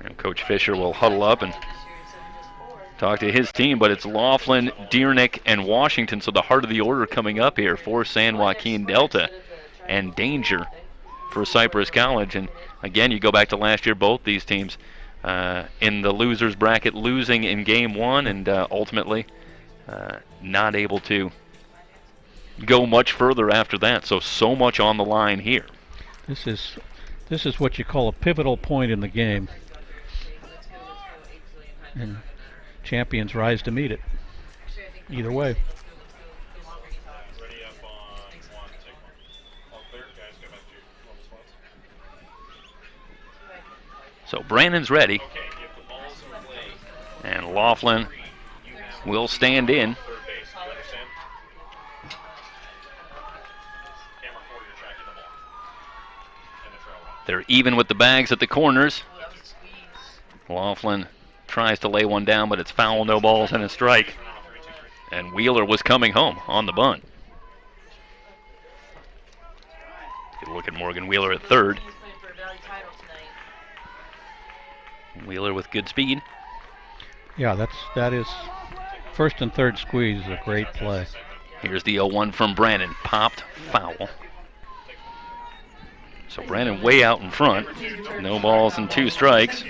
And Coach Fisher will huddle up and talk to his team, but it's Laughlin, Deernick, and Washington, so the heart of the order coming up here for San Joaquin Delta, and danger for Cypress College. And again, you go back to last year, both these teams in the losers bracket losing in game 1 and ultimately not able to go much further after that. So much on the line here. This is what you call a pivotal point in the game. And champions rise to meet it. Either way. So Brandon's ready. And Laughlin will stand in. They're even with the bags at the corners. Laughlin tries to lay one down, but it's foul, no balls, and a strike. And Wheeler was coming home on the bunt. Good look at Morgan Wheeler at third. Wheeler with good speed. Yeah, that is first and third squeeze is a great play. Here's the 0-1 from Brandon. Popped, foul. So Brandon way out in front. No balls and 2 strikes.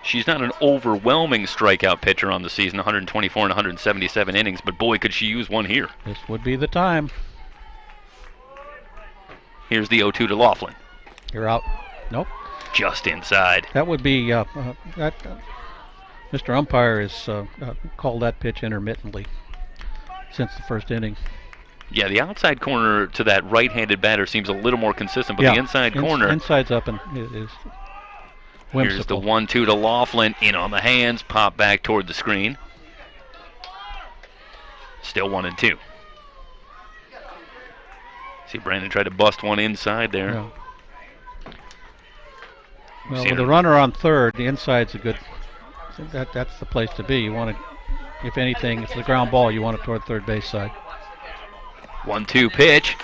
She's not an overwhelming strikeout pitcher on the season, 124 and 177 innings, but boy, could she use one here. This would be the time. Here's the 0-2 to Laughlin. You're out. Nope. Just inside. That would be Mr. Umpire has called that pitch intermittently since the first inning. Yeah, the outside corner to that right-handed batter seems a little more consistent, but the inside corner. Inside's up and is whimsical. Here's the 1-2 to Laughlin, in on the hands, pop back toward the screen. Still 1-2. See Brandon tried to bust one inside there. Yeah. Well, with a runner on third, the inside's a good. That's the place to be. You want it, if anything, if it's a ground ball, you want it toward third base side. 1-2 pitch.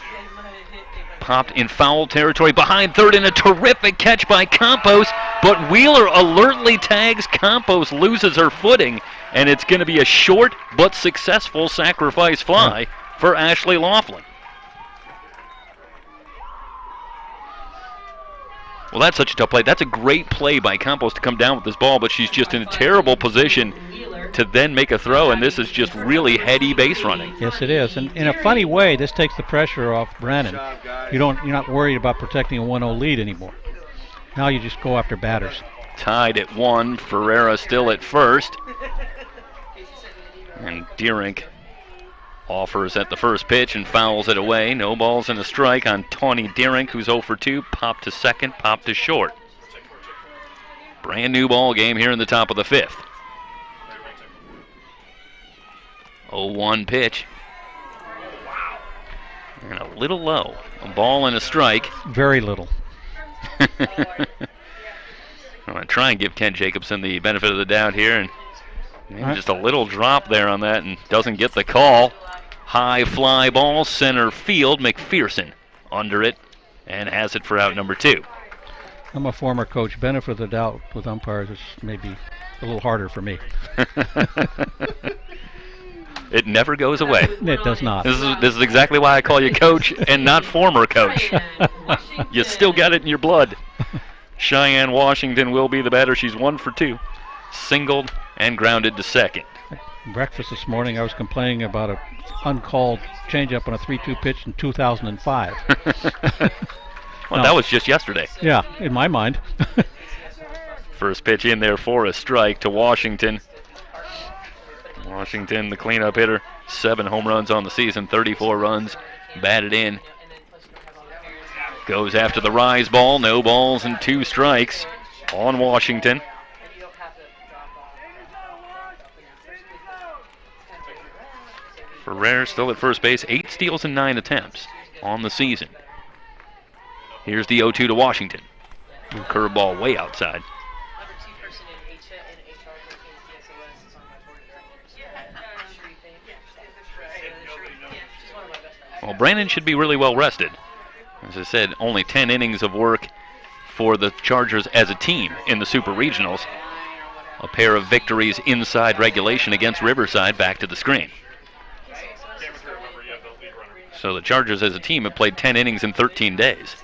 Popped in foul territory behind third, and a terrific catch by Campos. But Wheeler alertly tags Campos, loses her footing, and it's going to be a short but successful sacrifice fly for Ashley Laughlin. Well, that's such a tough play. That's a great play by Campos to come down with this ball, but she's just in a terrible position to then make a throw, and this is just really heady base running. Yes, it is. And in a funny way, this takes the pressure off Brennan. You're not worried about protecting a 1-0 lead anymore. Now you just go after batters. Tied at 1, Ferreira still at first. And Deerink offers at the first pitch and fouls it away. No balls and a strike on Tawny Deerink, who's 0 for 2. Popped to second, popped to short. Brand new ball game here in the top of the 5th. 0-1 pitch. And a little low. A ball and a strike. Very little. I'm going to try and give Ken Jacobson the benefit of the doubt here. And maybe just a little drop there on that and doesn't get the call. High fly ball, center field. McPherson under it and has it for out number 2. I'm a former coach. Benefit of the doubt with umpires is maybe a little harder for me. It never goes away. It does not. This is exactly why I call you coach and not former coach. You still got it in your blood. Cheyenne Washington will be the batter. She's 1 for 2. Singled and grounded to second. Breakfast this morning, I was complaining about a uncalled changeup on a 3-2 pitch in 2005. Well, that was just yesterday. Yeah, in my mind. First pitch in there for a strike to Washington. Washington, the cleanup hitter, 7 home runs on the season, 34 runs batted in. Goes after the rise ball, no balls and 2 strikes on Washington. Ferrer still at first base, 8 steals and 9 attempts on the season. Here's the 0-2 to Washington. Curveball way outside. Well, Brandon should be really well rested. As I said, only 10 innings of work for the Chargers as a team in the Super Regionals. A pair of victories inside regulation against Riverside. Back to the screen. So the Chargers as a team have played 10 innings in 13 days.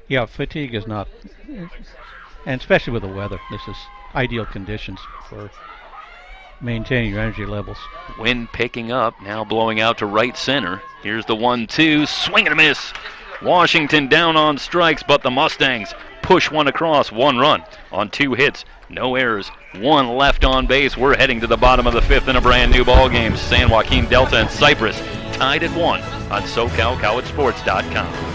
Yeah, fatigue is not, and especially with the weather, this is ideal conditions for maintaining your energy levels. Wind picking up, now blowing out to right center. Here's the 1-2, swing and a miss. Washington down on strikes, but the Mustangs push one across, 1 run on 2 hits, no errors, 1 left on base. We're heading to the bottom of the 5th in a brand new ball game. San Joaquin Delta and Cypress tied at 1 on SoCalCollegeSports.com.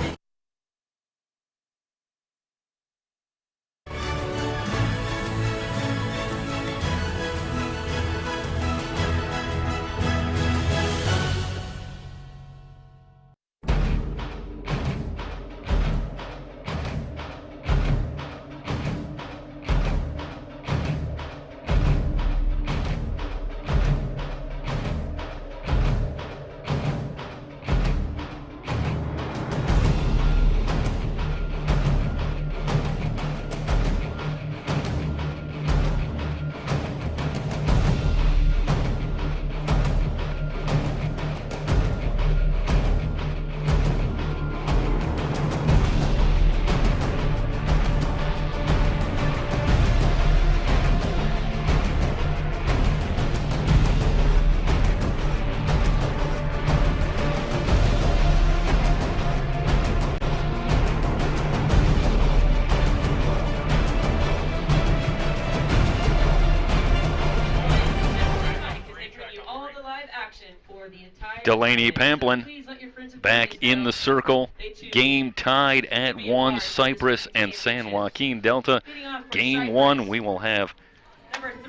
Delaney Pamplin back in the circle. Game tied at 1, Cypress and San Joaquin Delta. Game 1, we will have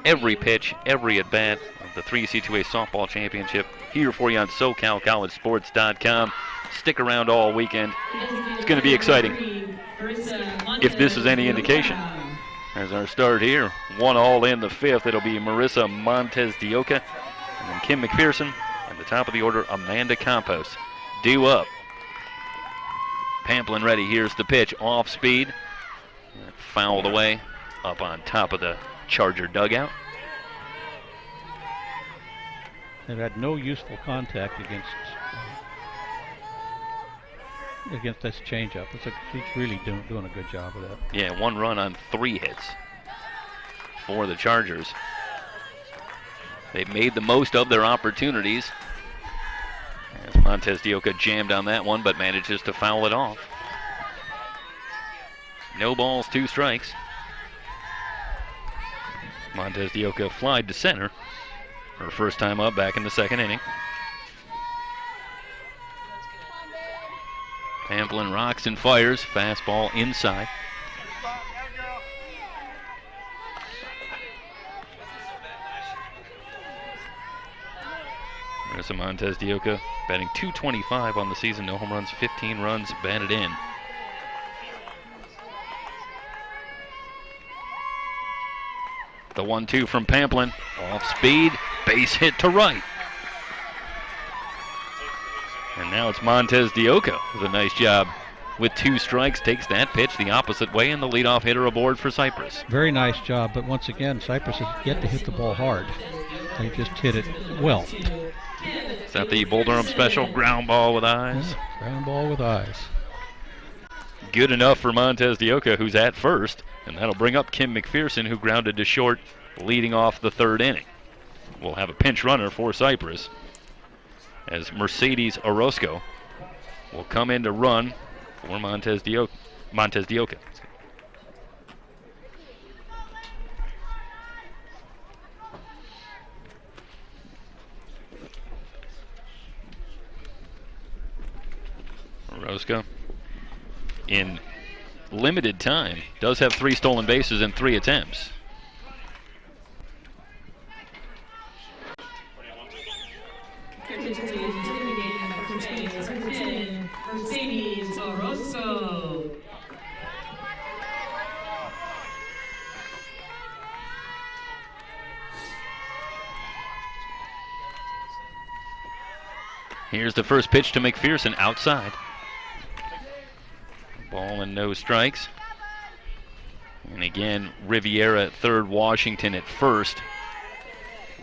every pitch, every at-bat of the 3C2A Softball Championship here for you on SoCalCollegeSports.com. Stick around all weekend. It's going to be exciting. If this is any indication, as our start here, 1-all in the fifth, it'll be Marissa Montez de Oca and then Kim McPherson. At the top of the order, Amanda Campos. Due up. Pamplin ready. Here's the pitch. Off speed. Fouled away up on top of the Charger dugout. They've had no useful contact against this changeup. He's really doing a good job of that. Yeah, 1 run on 3 hits for the Chargers. They've made the most of their opportunities. As Montez de Oca jammed on that one, but manages to foul it off. No balls, 2 strikes. Montez de Oca flied to center. Her first time up back in the second inning. Pamplin rocks and fires. Fastball inside. Marissa Montez de Oca batting .225 on the season. No home runs, 15 runs batted in. The 1-2 from Pamplin. Off speed. Base hit to right. And now it's Montez de Oca with a nice job. With 2 strikes, takes that pitch the opposite way, and the leadoff hitter aboard for Cypress. Very nice job, but once again, Cypress has yet to hit the ball hard. They just hit it well. Is that the Bull Durham special? Ground ball with eyes? Yeah, ground ball with eyes. Good enough for Montez de Oca, who's at first, and that'll bring up Kim McPherson, who grounded to short, leading off the 3rd inning. We'll have a pinch runner for Cypress, as Mercedes Orozco will come in to run for Montez de Oca. Orozco, in limited time, does have 3 stolen bases in 3 attempts. Mercedes Orozco. Here's the first pitch to McPherson outside. Ball and no strikes. And again, Riviera at third, Washington at first.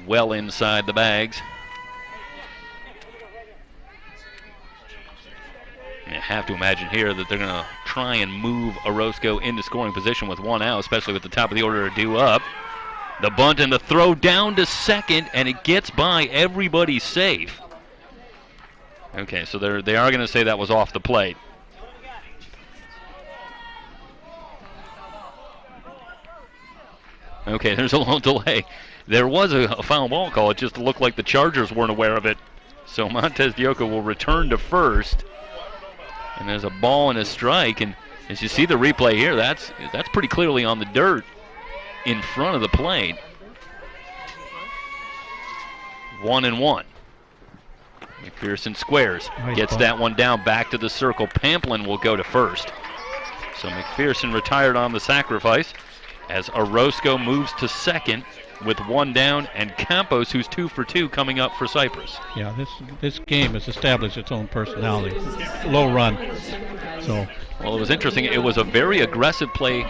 Well inside the bags. And you have to imagine here that they're going to try and move Orozco into scoring position with 1 out, especially with the top of the order due up. The bunt and the throw down to second, and it gets by. Everybody's safe. Okay, so they are going to say that was off the plate. Okay, there's a little delay. There was a foul ball call. It just looked like the Chargers weren't aware of it. So Montez de Oca will return to first. And there's a ball and a strike. And as you see the replay here, that's pretty clearly on the dirt in front of the plate. 1-1. McPherson squares. Gets that one down back to the circle. Pamplin will go to first. So McPherson retired on the sacrifice, as Orozco moves to second with 1 down, and Campos, who's 2 for 2, coming up for Cypress. Yeah, this game has established its own personality. Low run. So. Well, it was interesting. It was a very aggressive play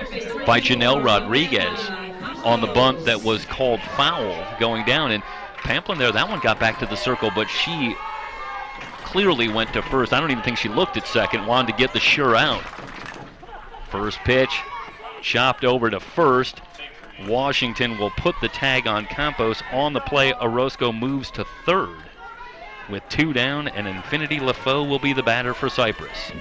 by Janelle Rodriguez on the bunt that was called foul going down, and Pamplin there, that one got back to the circle, but she clearly went to first. I don't even think she looked at second, wanted to get the sure out. First pitch. Chopped over to first. Washington will put the tag on Campos. On the play, Orozco moves to third. With 2 down, and Infinity LaFoe will be the batter for Cypress.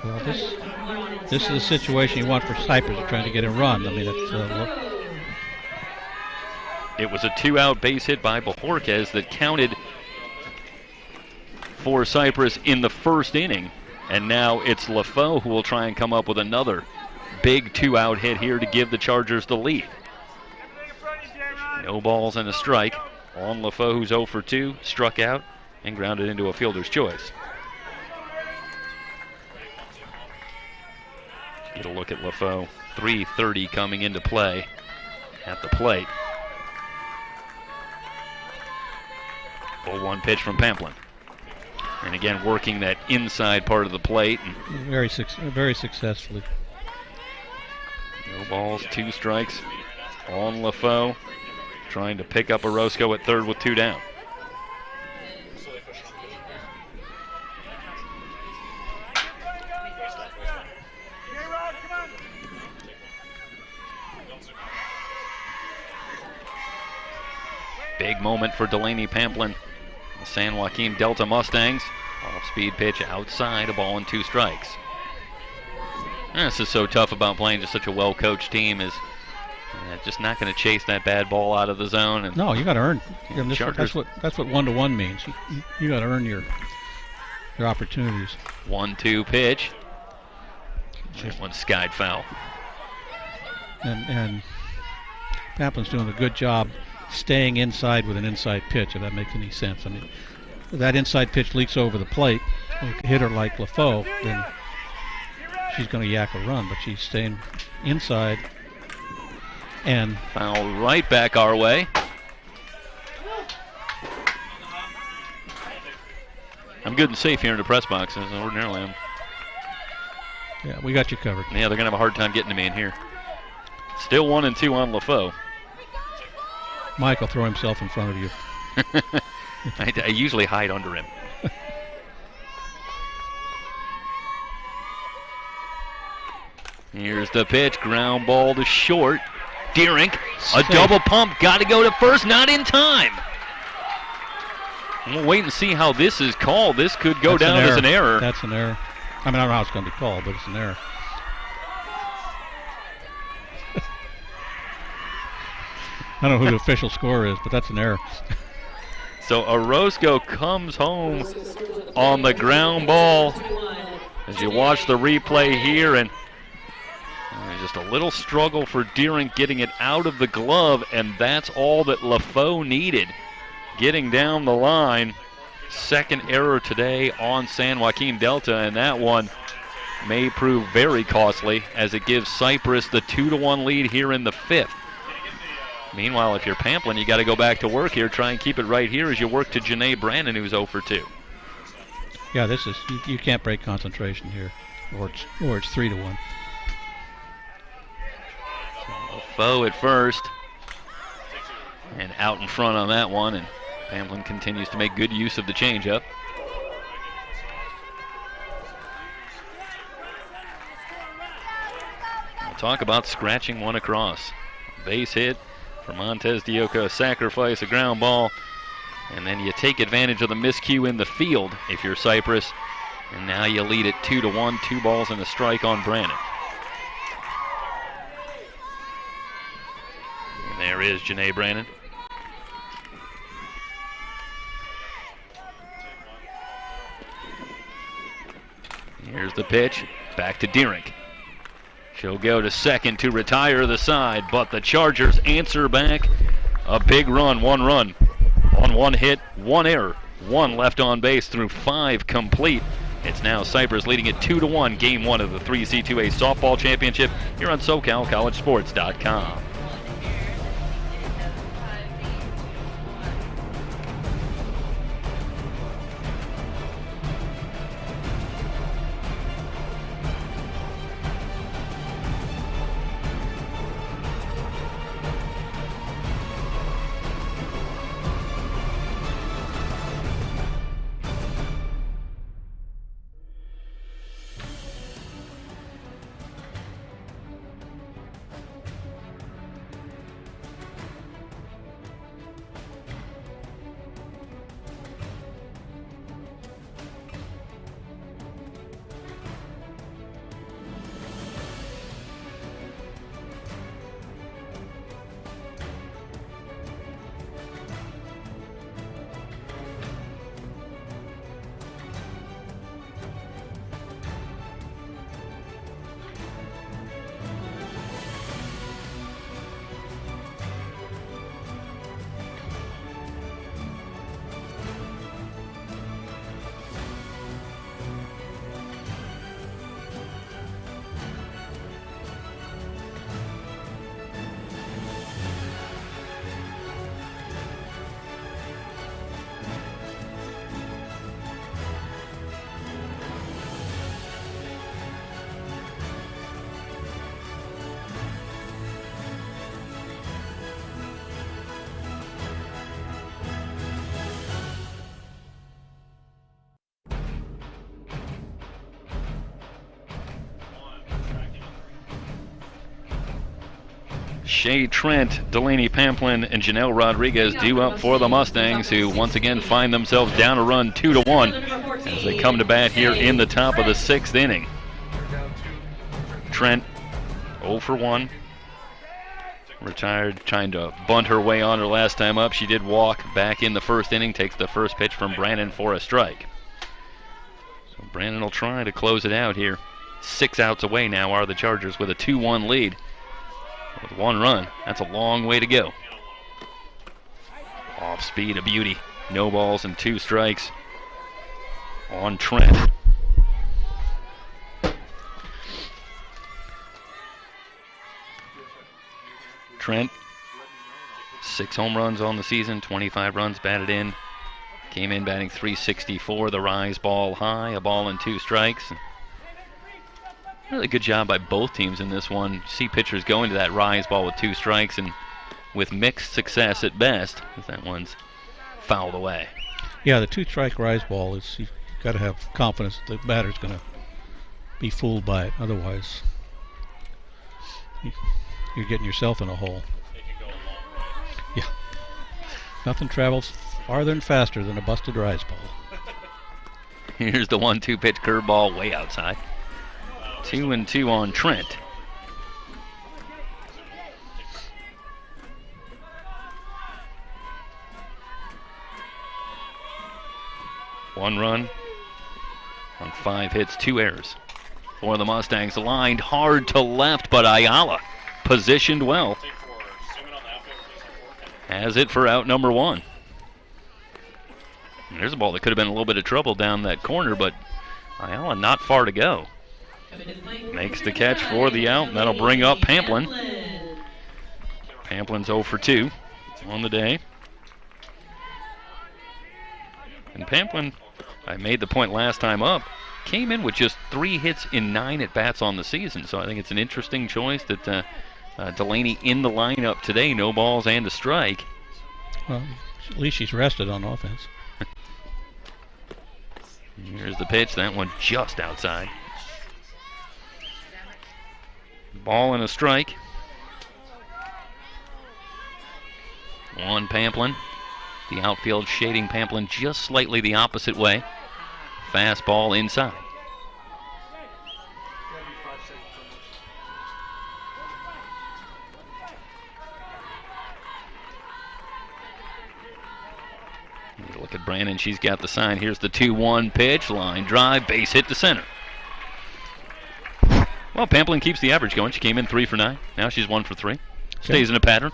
Well, this is a situation you want for Cypress, trying to get a run. I mean, it was a 2-out base hit by Bajorquez that counted for Cypress in the first inning. And now it's LaFoe who will try and come up with another big 2-out hit here to give the Chargers the lead. No balls and a strike on LaFoe, who's 0 for 2, struck out and grounded into a fielder's choice. Get a look at LaFoe. 3:30 coming into play at the plate. 0-1 pitch from Pamplin. And again, working that inside part of the plate. Very successfully. No balls, 2 strikes on LaFoe. Trying to pick up Orozco at third with 2 down. Big moment for Delaney Pamplin. The San Joaquin Delta Mustangs. Off-speed pitch outside, a ball and 2 strikes. This is so tough about playing just such a well-coached team, is just not going to chase that bad ball out of the zone. And no, you got to earn. That's what 1-to-1 means. You got to earn your opportunities. 1-2 pitch. That one skied foul. And Pamplin's doing a good job staying inside with an inside pitch, if that makes any sense. I mean, if that inside pitch leaks over the plate, a hitter like LaFoe, then she's going to yak a run, but she's staying inside. And foul right back our way. I'm good and safe here in the press box, as ordinarily I'm. Yeah, we got you covered. Yeah, they're going to have a hard time getting to me in here. Still 1-2 on LaFoe. Mike will throw himself in front of you. I usually hide under him. Here's the pitch, ground ball to short. Deering, a double pump, got to go to first, not in time. We'll wait and see how this is called. This could go down as an error. That's an error. I mean, I don't know how it's going to be called, but it's an error. I don't know who the official scorer is, but that's an error. So Orozco comes home on the ground ball. As you watch the replay here, and just a little struggle for Deering getting it out of the glove, and that's all that LaFoe needed. Getting down the line. Second error today on San Joaquin Delta, and that one may prove very costly as it gives Cypress the 2-1 lead here in the 5th. Meanwhile, if you're Pamplin, you got to go back to work here. Try and keep it right here as you work to Janae Brandon, who's 0 for 2. Yeah, this is you can't break concentration here, or it's 3-1. LaFoe at first, and out in front on that one, and Pamplin continues to make good use of the changeup. We'll talk about scratching one across. Base hit for Montez Dioca, a sacrifice, a ground ball, and then you take advantage of the miscue in the field if you're Cypress, and now you lead it 2-1, 2 balls and a strike on Brandon. And there is Janae Brandon. Here's the pitch, back to Deering. She'll go to second to retire the side, but the Chargers answer back. A big run, 1 run on 1 hit, 1 error, 1 left on base through 5 complete. It's now Cypress leading it 2-1, game 1 of the 3C2A softball championship here on SoCalCollegeSports.com. Shea Trent, Delaney Pamplin, and Janelle Rodriguez due up for the Mustangs, who once again find themselves down a run 2-1 as they come to bat here in the top of the 6th inning. Trent 0 for 1. Retired, trying to bunt her way on her last time up. She did walk back in the 1st inning, takes the first pitch from Brandon for a strike. So Brandon will try to close it out here. 6 outs away now are the Chargers with a 2-1 lead. With 1 run, that's a long way to go. Off speed, a beauty. No balls and 2 strikes on Trent. Trent, 6 home runs on the season, 25 runs batted in. Came in batting .364, the rise ball high, a ball and 2 strikes. Really good job by both teams in this one. You see pitchers go into that rise ball with 2 strikes and with mixed success at best, because that one's fouled away. Yeah, the 2-strike rise ball is, you've got to have confidence that the batter's going to be fooled by it. Otherwise, you're getting yourself in a hole. Yeah. Nothing travels farther and faster than a busted rise ball. Here's the 1-2 pitch curveball way outside. 2-2 on Trent. One run on 5 hits, 2 errors for the Mustangs. Lined hard to left, but Ayala positioned well. Has it for out number 1. And there's a ball that could have been a little bit of trouble down that corner, but Ayala not far to go. Makes the catch for the out, and that'll bring up Pamplin. Pamplin's 0 for 2 on the day. And Pamplin, I made the point last time up, came in with just 3 hits in 9 at-bats on the season. So I think it's an interesting choice that Delaney in the lineup today, no balls and a strike. Well, at least she's rested on offense. Here's the pitch, that one just outside. Ball and a strike. On Pamplin. The outfield shading Pamplin just slightly the opposite way. Fastball inside. Look at Brandon, she's got the sign. Here's the 2-1 pitch, line drive, base hit to center. Well, Pamplin keeps the average going. She came in 3 for 9. Now she's 1 for 3. Stays in a pattern.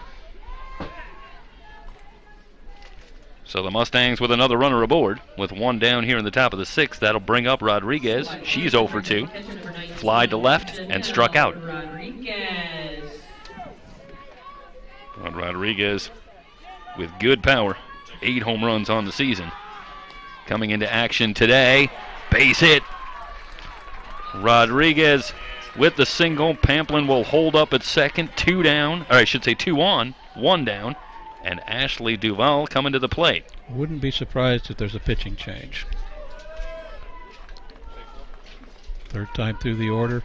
So the Mustangs with another runner aboard, with 1 down here in the top of the 6th. That'll bring up Rodriguez. She's 0 for 2. Fly to left and struck out. Rodriguez with good power. 8 home runs on the season. Coming into action today. Base hit. Rodriguez with the single. Pamplin will hold up at second. 2 down. Or I should say 2 on. 1 down. And Ashley Duval coming to the plate. Wouldn't be surprised if there's a pitching change. 3rd time through the order.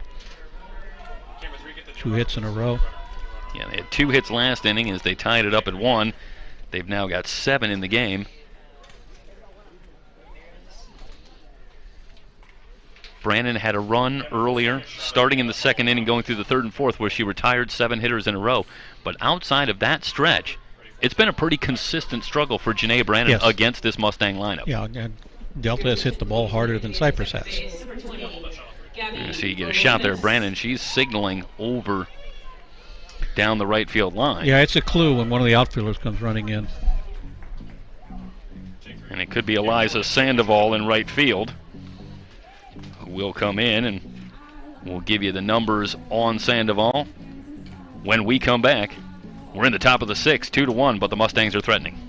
2 hits in a row. Yeah, they had 2 hits last inning as they tied it up at 1. They've now got 7 in the game. Brandon had a run earlier, starting in the 2nd inning, going through the 3rd and 4th, where she retired 7 hitters in a row. But outside of that stretch, it's been a pretty consistent struggle for Janae Brandon against this Mustang lineup. Yeah, and Delta has hit the ball harder than Cypress has. You're going to see you get a shot there, Brandon. She's signaling over down the right field line. Yeah, it's a clue when one of the outfielders comes running in. And it could be Eliza Sandoval in right field, who will come in, and we'll give you the numbers on Sandoval when we come back. We're in the top of the 6th, 2-1, but the Mustangs are threatening.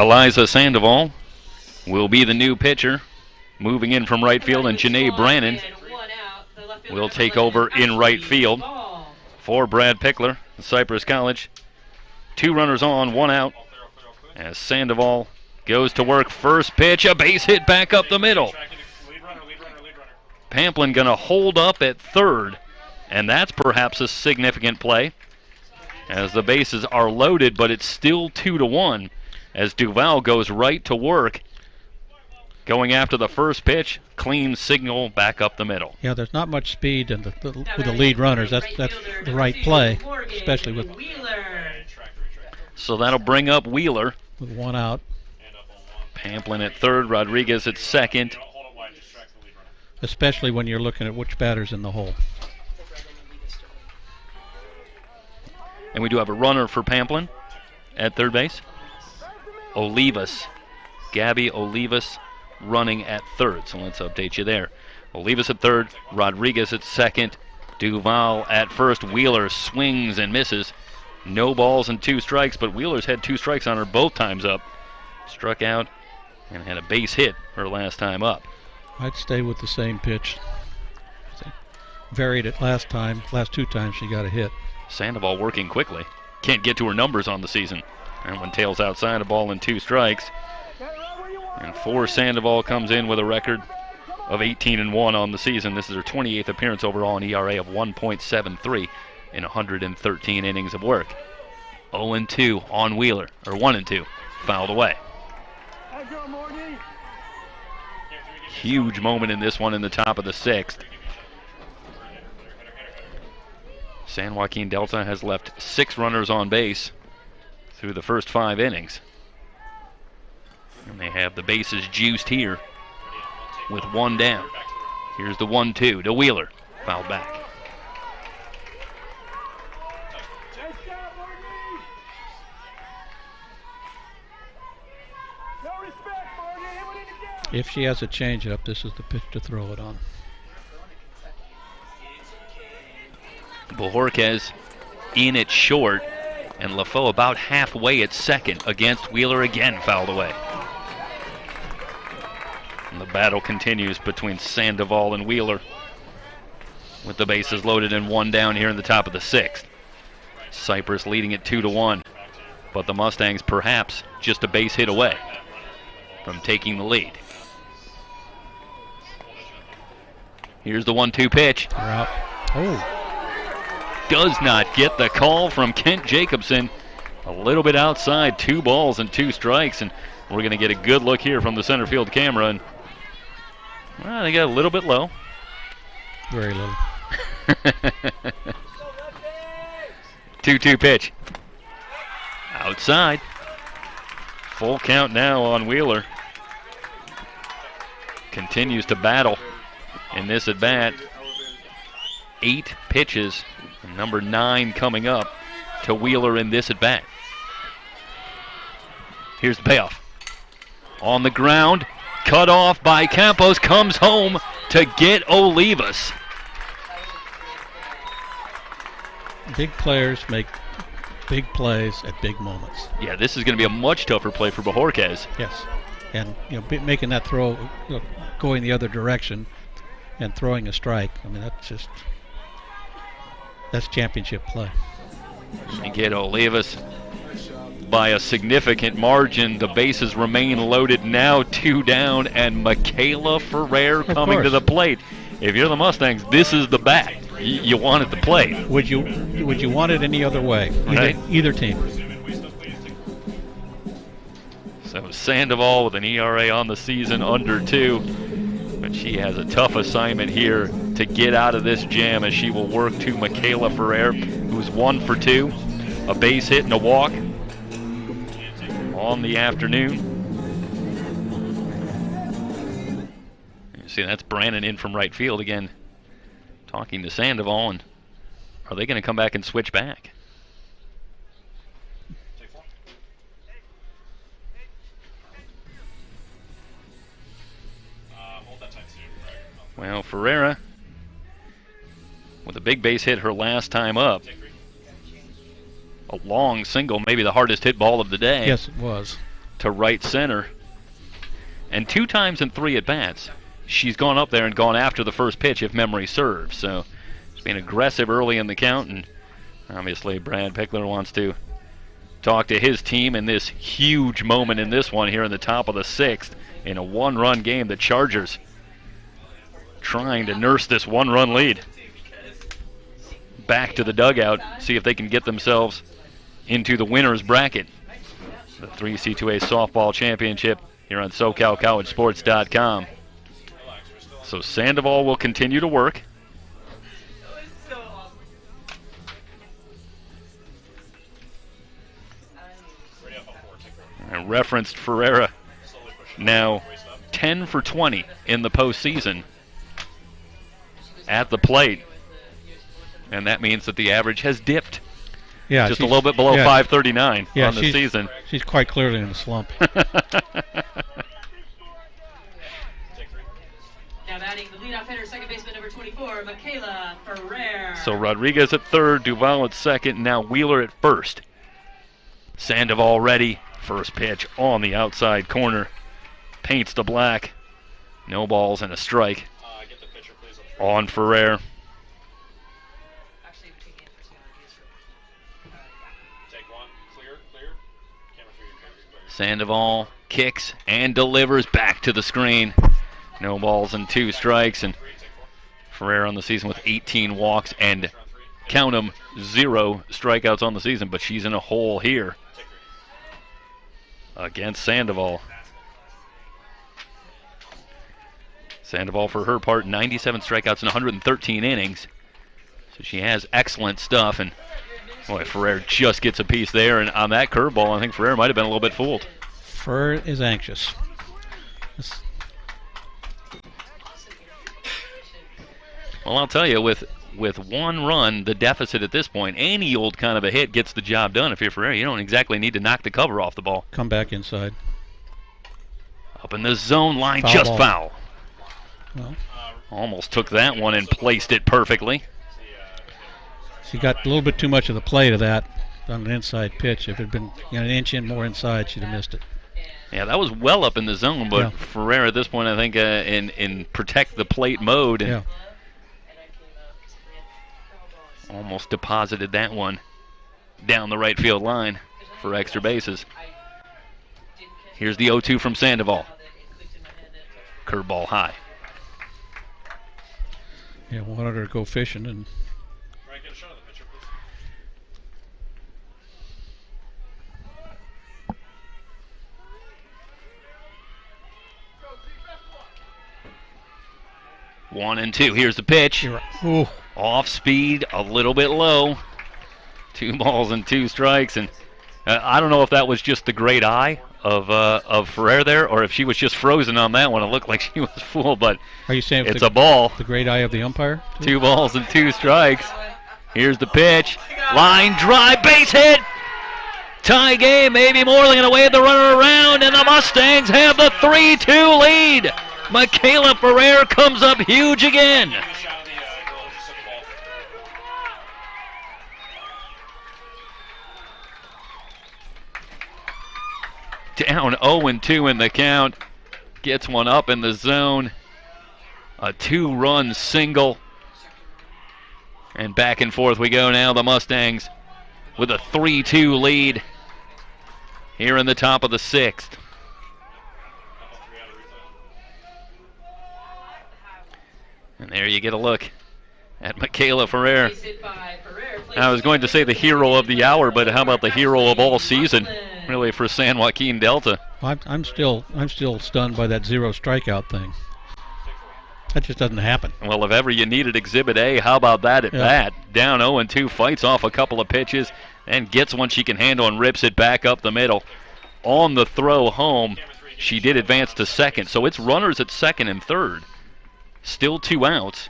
Eliza Sandoval will be the new pitcher, moving in from right field, and Janae Brannon will take over in right field for Brad Pickler, Cypress College. 2 runners on, 1 out, as Sandoval goes to work. First pitch, a base hit back up the middle. Pamplin going to hold up at third, and that's perhaps a significant play, as the bases are loaded, but it's still 2-1, as Duval goes right to work, going after the first pitch. Clean signal back up the middle. Yeah, there's not much speed in with the lead runners. That's the right play, especially with. So that'll bring up Wheeler With 1 out. Pamplin at third, Rodriguez at second. Especially when you're looking at which batter's in the hole. And we do have a runner for Pamplin at third base. Olivas, Gabby Olivas running at third. So let's update you there. Olivas at third, Rodriguez at second, Duval at first. Wheeler swings and misses. No balls and 2 strikes, but Wheeler's had 2 strikes on her both times up. Struck out and had a base hit her last time up. I'd stay with the same pitch. Varied it last 2 times she got a hit. Sandoval working quickly. Can't get to her numbers on the season. And one tails outside, a ball and 2 strikes. And Sandoval comes in with a record of 18-1 on the season. This is her 28th appearance overall, an ERA of 1.73 in 113 innings of work. 0-2 on Wheeler, or 1-2, fouled away. Huge moment in this one in the top of the 6th. San Joaquin Delta has left 6 runners on base through the first 5 innings. And they have the bases juiced here with 1 down. Here's the 1-2 to Wheeler. Fouled back. If she has a changeup, this is the pitch to throw it on. Bojorquez in at short, and LaFoe about halfway at second against Wheeler, again fouled away. And the battle continues between Sandoval and Wheeler, with the bases loaded and 1 down here in the top of the 6th. Cypress leading it 2-1, but the Mustangs perhaps just a base hit away from taking the lead. Here's the 1-2 pitch. They're out. Oh. Does not get the call from Kent Jacobson. A little bit outside, 2 balls and 2 strikes, and we're going to get a good look here from the center field camera. And well, they got a little bit low. Very little. 2-2 pitch. Outside. Full count now on Wheeler. Continues to battle in this at bat. 8 pitches. Number 9 coming up to Wheeler in this at bat. Here's the payoff. On the ground, cut off by Campos, comes home to get Olivas. Big players make big plays at big moments. Yeah, this is going to be a much tougher play for Bojorquez. Yes, and making that throw, going the other direction, and throwing a strike. I mean, that's championship play. And get Olivas by a significant margin. The bases remain loaded now, 2 down, and Michaela Ferrer coming to the plate. If you're the Mustangs, this is the bat you want it to play. Would you want it any other way? Right. Either team. So Sandoval with an ERA on the season under 2, but she has a tough assignment here to get out of this jam, as she will work to Michaela Ferrer, who's 1 for 2, a base hit and a walk on the afternoon. You see, that's Brannon in from right field again, talking to Sandoval. And are they going to come back and switch back? Well, Ferreira with a big base hit her last time up. A long single, maybe the hardest hit ball of the day. Yes, it was. to right center. And 2 times in 3 at-bats, she's gone up there and gone after the first pitch, if memory serves. So she's been aggressive early in the count, and obviously Brad Pickler wants to talk to his team in this huge moment in this one here in the top of the 6th in a 1-run game. The Chargers trying to nurse this 1-run lead. Back to the dugout, see if they can get themselves into the winner's bracket. The 3C2A softball championship here on SoCalCollegeSports.com. So Sandoval will continue to work. And referenced Ferreira, now 10 for 20 in the postseason at the plate. And that means that the average has dipped. Yeah, just a little bit below 539 on the season. She's quite clearly in a slump. Now batting the leadoff hitter, second baseman number 24, Michaela Ferrer. So Rodriguez at third, Duval at second, now Wheeler at first. Sandoval ready. First pitch on the outside corner. Paints the black. No balls and a strike on Ferrer. Sandoval kicks and delivers back to the screen. No balls and 2 strikes, and Ferrer on the season with 18 walks and, count them, 0 strikeouts on the season, but she's in a hole here against Sandoval. Sandoval, for her part, 97 strikeouts in 113 innings. So she has excellent stuff, and boy, Ferrer just gets a piece there, and on that curveball, I think Ferrer might have been a little bit fooled. Ferrer is anxious. Well, I'll tell you, with 1 run, the deficit at this point, any old kind of a hit gets the job done. If you're Ferrer, you don't exactly need to knock the cover off the ball. Come back inside. Up in the zone line, Foul just ball. foul. Well, almost took that one and placed it perfectly. She got a little bit too much of the play to that on an inside pitch. If it had been an inch in more inside, she'd have missed it. Yeah, that was well up in the zone, but Yeah. Ferrer at this point, I think, in protect the plate mode, and almost deposited that one down the right field line for extra bases. Here's the 0-2 from Sandoval. Curveball high. Yeah, wanted her to go fishing, and One and two. Here's the pitch. ooh, Off speed, a little bit low. 2 balls and 2 strikes, and I don't know if that was just the great eye of Ferrer there, or if she was just frozen on that one. It looked like she was fooled, but are you saying it's a ball. The great eye of the umpire? 2 balls and 2 strikes. Here's the pitch. Line drive, base hit. Tie game, maybe more than going to wave the runner around, and the Mustangs have the 3-2 lead. Michaela Ferrer comes up huge again. Down 0-2 in the count. Gets one up in the zone. A 2-run single. And back and forth we go now. The Mustangs with a 3-2 lead here in the top of the 6th. And there you get a look at Michaela Ferrer. I was going to say the hero of the hour, but how about the hero of all season, really, for San Joaquin Delta? I'm still stunned by that 0 strikeout thing. That just doesn't happen. Well, if ever you needed Exhibit A, how about that at Yeah. bat? Down 0-2, fights off a couple of pitches, and gets one she can handle and rips it back up the middle. On the throw home, she did advance to second, so it's runners at second and third. Still 2 outs.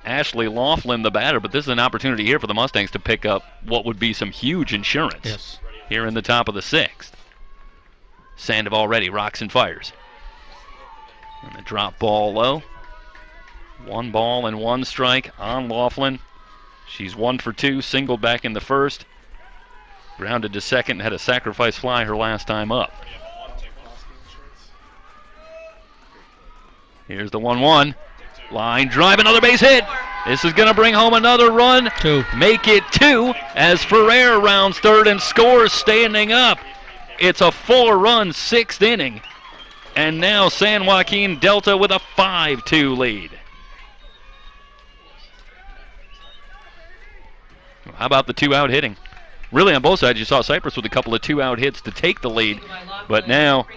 Ashley Laughlin, the batter, but this is an opportunity here for the Mustangs to pick up what would be some huge insurance. Yes. Here in the top of the 6th. Sandoval ready, rocks and fires. And the drop ball low. 1 ball and 1 strike on Laughlin. She's 1 for 2, singled back in the first. Grounded to second, had a sacrifice fly her last time up. Here's the 1-1. Line drive, another base hit. This is going to bring home another run. 2. Make it 2 as Ferrer rounds third and scores standing up. It's a 4-run 6th inning. And now San Joaquin Delta with a 5-2 lead. How about the 2-out hitting? Really, on both sides, you saw Cypress with a couple of 2-out hits to take the lead. But now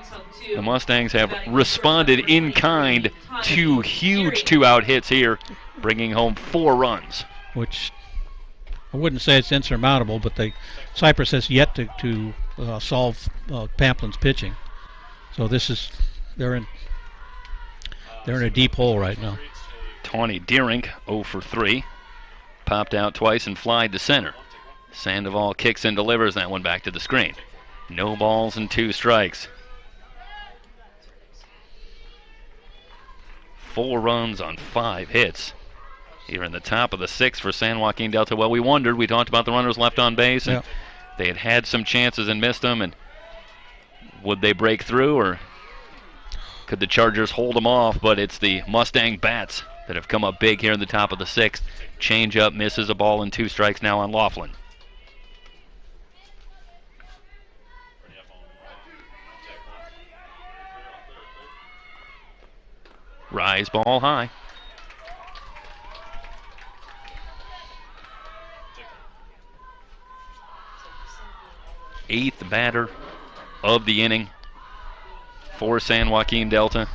the Mustangs have responded in kind to huge 2-out hits here, bringing home 4 runs. Which I wouldn't say it's insurmountable, but Cypress has yet to solve Pamplin's pitching. So they're in a deep hole right now. Tawny Deering 0 for 3. Popped out twice and flied to center. Sandoval kicks and delivers that one back to the screen. No balls and 2 strikes. 4 runs on 5 hits. Here in the top of the 6th for San Joaquin Delta. Well, we wondered. We talked about the runners left on base, and they had some chances and missed them. And would they break through, or could the Chargers hold them off? But it's the Mustang bats that have come up big here in the top of the 6th. Change up, misses a ball, and 2 strikes now on Laughlin. Rise ball high. Eighth batter of the inning for San Joaquin Delta.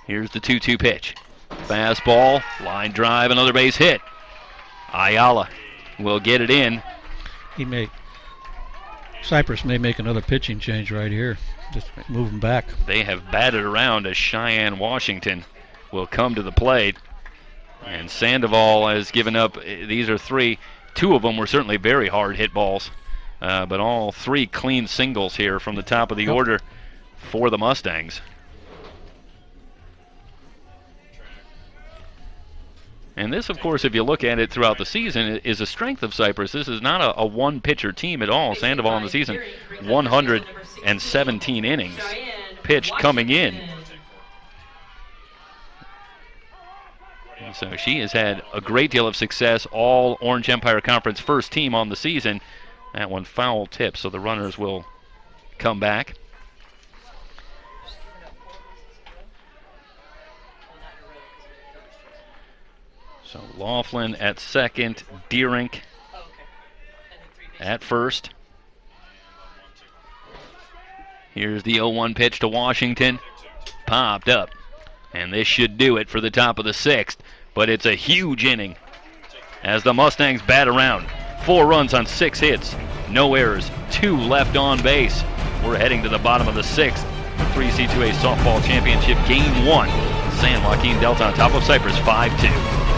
Here's the 2-2 pitch. Fastball, line drive, another base hit. Ayala will get it in. Cypress may make another pitching change right here. Just move him back. They have batted around as Cheyenne Washington will come to the plate. And Sandoval has given up. These are 3. 2 of them were certainly very hard hit balls. But all 3 clean singles here from the top of the order for the Mustangs. And this, of course, if you look at it throughout the season, is a strength of Cypress. This is not a one-pitcher team at all. Sandoval in the season, 117 innings pitched coming in. And so she has had a great deal of success, all Orange Empire Conference first team on the season. That one foul tip, so the runners will come back. So Laughlin at second, Deering at first. Here's the 0-1 pitch to Washington. Popped up. And this should do it for the top of the 6th. But it's a huge inning as the Mustangs bat around. 4 runs on 6 hits. No errors. 2 left on base. We're heading to the bottom of the 6th. 3C2A Softball Championship Game 1. San Joaquin Delta on top of Cypress 5-2.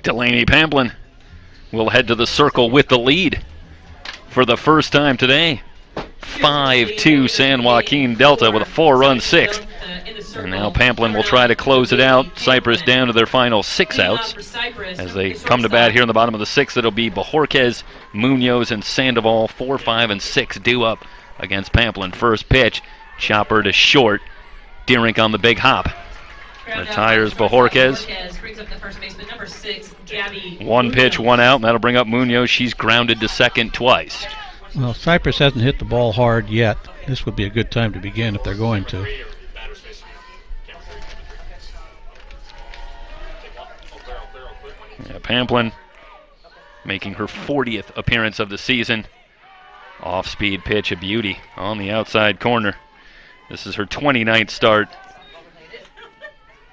Delaney Pamplin will head to the circle with the lead for the first time today. 5-2 San Joaquin Delta with a 4-run 6th. And now Pamplin will try to close it out. Cypress down to their final 6 outs. As they come to bat here in the bottom of the 6th, it'll be Bajorquez, Munoz, and Sandoval. 4, 5, and 6 due up against Pamplin. First pitch, chopper to short. Deerink on the big hop. Retires Bajorquez. 1 pitch, 1 out, and that'll bring up Munoz. She's grounded to second twice. Well, Cypress hasn't hit the ball hard yet. This would be a good time to begin if they're going to. Yeah, Pamplin making her 40th appearance of the season. Off-speed pitch, a beauty on the outside corner. This is her 29th start.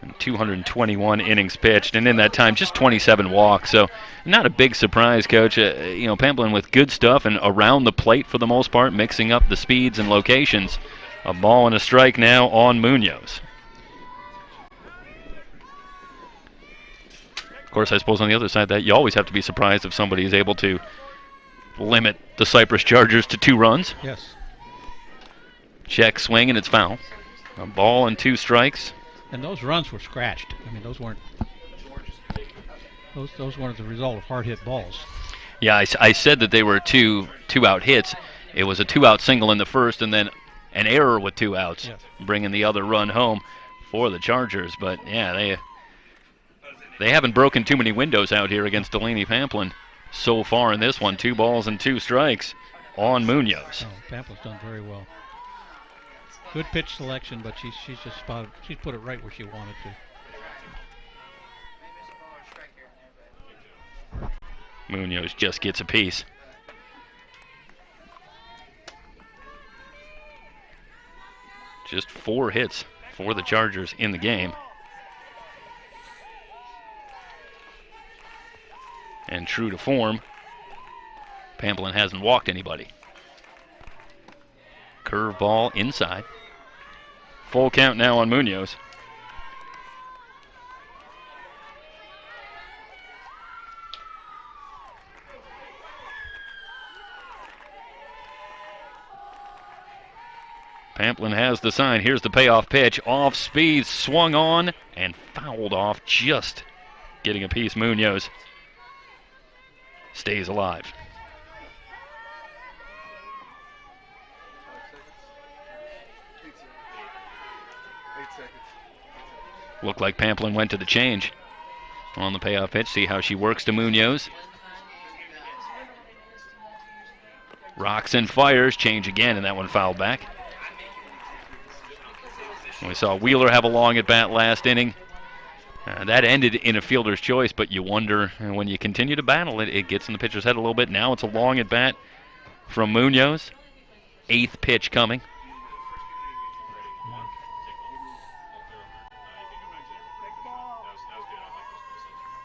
And 221 innings pitched, and in that time, just 27 walks. So, not a big surprise, Coach. Pamplin with good stuff and around the plate for the most part, mixing up the speeds and locations. A ball and a strike now on Munoz. Of course, I suppose on the other side of that, you always have to be surprised if somebody is able to limit the Cypress Chargers to 2 runs. Yes. Check swing, and it's foul. A ball and 2 strikes. And those runs were scratched. I mean, those weren't the result of hard hit balls. Yeah, I said that they were two out hits. It was a 2-out single in the first, and then an error with 2 outs, yes, bringing the other run home for the Chargers. But yeah, they haven't broken too many windows out here against Delaney Pamplin so far in this one. 2 balls and 2 strikes on Munoz. Oh, Pamplin's done very well. Good pitch selection, but she's just spotted. She's put it right where she wanted to. Munoz just gets a piece. Just 4 hits for the Chargers in the game. And true to form, Pamplin hasn't walked anybody. Curveball inside. Full count now on Munoz. Pamplin has the sign. Here's the payoff pitch. Off speed, swung on, and fouled off, just getting a piece. Munoz stays alive. Looked like Pamplin went to the change on the payoff pitch. See how she works to Munoz. Rocks and fires. Change again, and that one fouled back. We saw Wheeler have a long at bat last inning. That ended in a fielder's choice, but you wonder when you continue to battle it, it gets in the pitcher's head a little bit. Now it's a long at bat from Munoz. 8th pitch coming.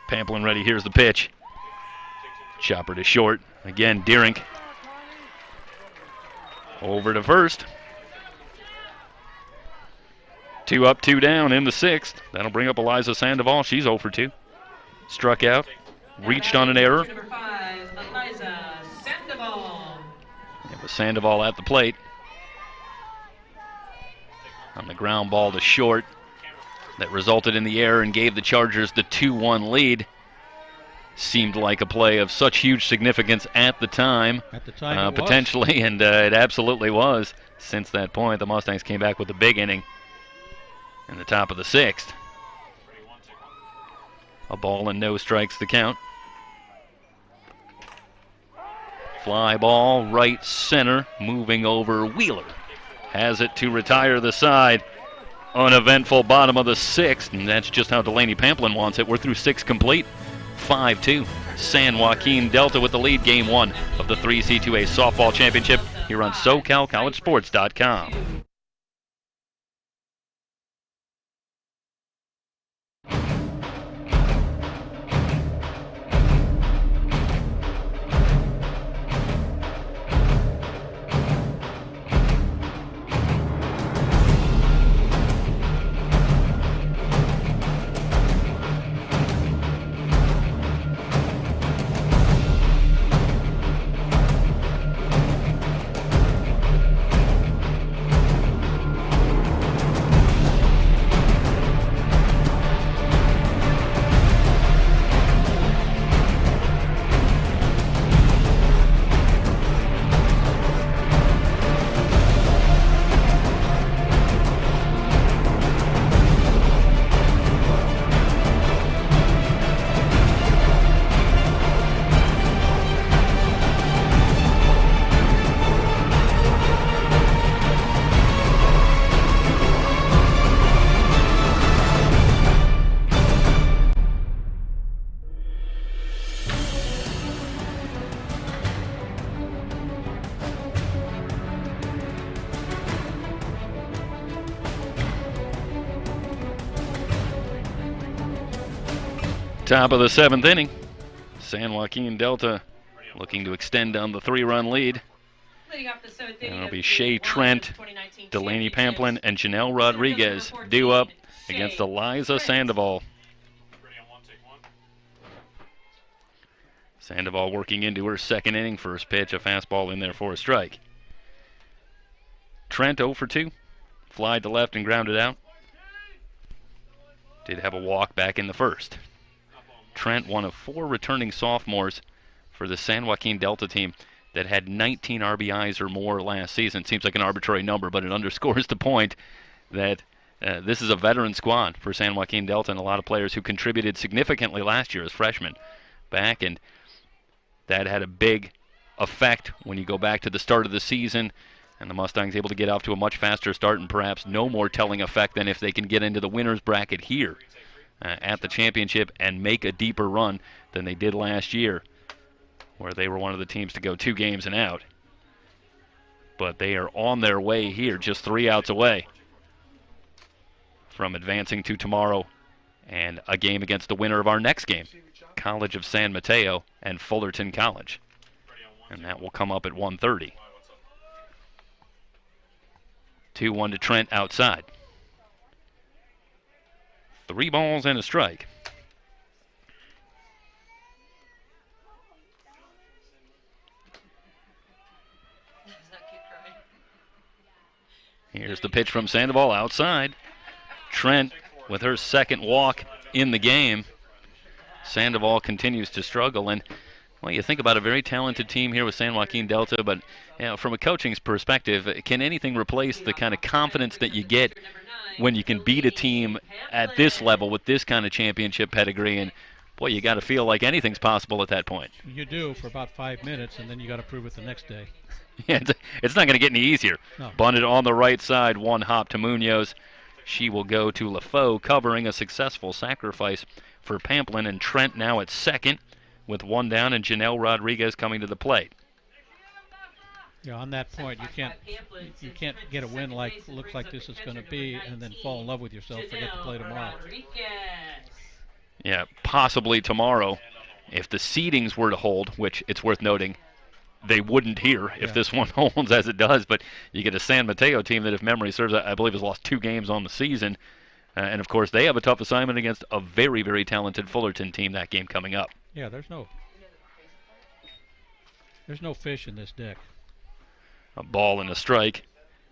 Pamplin ready. Here's the pitch. Chopper to short. Again, Deerink. Over to first. 2 up, 2 down in the 6th. That'll bring up Eliza Sandoval. She's 0 for 2. Struck out. Reached on an error. Number 5, Eliza Sandoval. It was Sandoval at the plate. On the ground ball to short. That resulted in the error and gave the Chargers the 2-1 lead. Seemed like a play of such huge significance at the time. At the time, potentially, and it absolutely was. Since that point, the Mustangs came back with a big inning in the top of the 6th. A ball and no strikes to count. Fly ball, right center, moving over. Wheeler has it to retire the side. Uneventful bottom of the 6th, and that's just how Delaney Pamplin wants it. We're through 6 complete. 5-2. San Joaquin Delta with the lead. Game 1 of the 3C2A Softball Championship here on SoCalCollegeSports.com. Top of the 7th inning. San Joaquin Delta looking to extend on the 3-run lead. And it'll be Shea Trent, Delaney Pamplin, and Janelle Rodriguez due up against Eliza Sandoval. Sandoval working into her 2nd inning. First pitch, a fastball in there for a strike. Trent 0 for 2. Flied to left and grounded out. Did have a walk back in the 1st. Trent, one of 4 returning sophomores for the San Joaquin Delta team that had 19 RBIs or more last season. Seems like an arbitrary number, but it underscores the point that this is a veteran squad for San Joaquin Delta, and a lot of players who contributed significantly last year as freshmen back, and that had a big effect when you go back to the start of the season, and the Mustangs able to get off to a much faster start, and perhaps no more telling effect than if they can get into the winner's bracket here at the championship and make a deeper run than they did last year, where they were one of the teams to go 2 games and out. But they are on their way here, just 3 outs away from advancing to tomorrow and a game against the winner of our next game, College of San Mateo and Fullerton College. And that will come up at 1:30. 2-1 to Trent outside. 3 balls and a strike. Here's the pitch from Sandoval outside. Trent with her 2nd walk in the game. Sandoval continues to struggle, and well, you think about a very talented team here with San Joaquin Delta, but from a coaching's perspective, can anything replace the kind of confidence that you get when you can beat a team at this level with this kind of championship pedigree? And boy, you got to feel like anything's possible at that point. You do for about 5 minutes, and then you got to prove it the next day. Yeah, it's not going to get any easier. No. Bunted on the right side, 1 hop to Munoz. She will go to LaFoe, covering a successful sacrifice for Pamplin, and Trent now at 2nd with 1 down, and Janelle Rodriguez coming to the plate. Yeah, on that point, you can't get a win like looks like this is going to be, and then fall in love with yourself. Forget to play tomorrow. Yeah, possibly tomorrow, if the seedings were to hold, which it's worth noting they wouldn't here if this one holds as it does. But you get a San Mateo team that, if memory serves, I believe has lost 2 games on the season. And, of course, they have a tough assignment against a very, very talented Fullerton team, that game coming up. Yeah, there's no fish in this deck. A ball and a strike.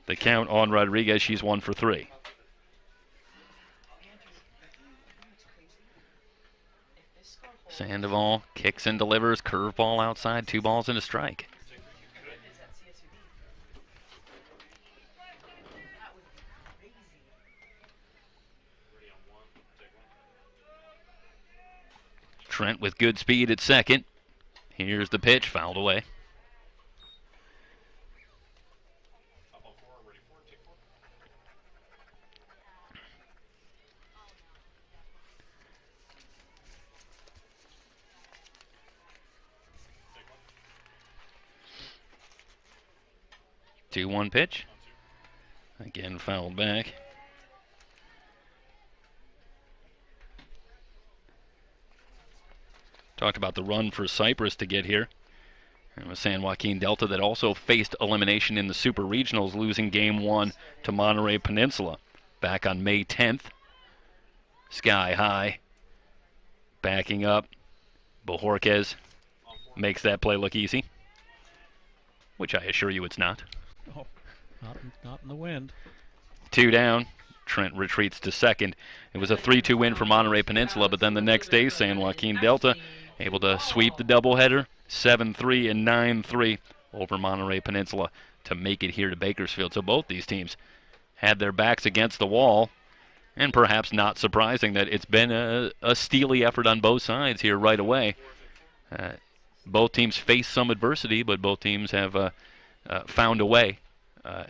The count on Rodriguez, she's 1 for 3. Sandoval kicks and delivers, curveball outside, 2 balls and a strike. Trent with good speed at 2nd. Here's the pitch, fouled away. Two-one pitch. Again, fouled back. Talked about the run for Cypress to get here. And with San Joaquin Delta that also faced elimination in the Super Regionals, losing Game 1 to Monterey Peninsula back on May 10th. Sky high. Backing up. Bojorquez makes that play look easy, which I assure you it's not. Oh, not in the wind. 2 down. Trent retreats to 2nd. It was a 3-2 win for Monterey Peninsula, but then the next day, San Joaquin Delta able to sweep the doubleheader, 7-3 and 9-3 over Monterey Peninsula to make it here to Bakersfield. So both these teams had their backs against the wall, and perhaps not surprising that it's been a steely effort on both sides here right away. Both teams face some adversity, but both teams have found a way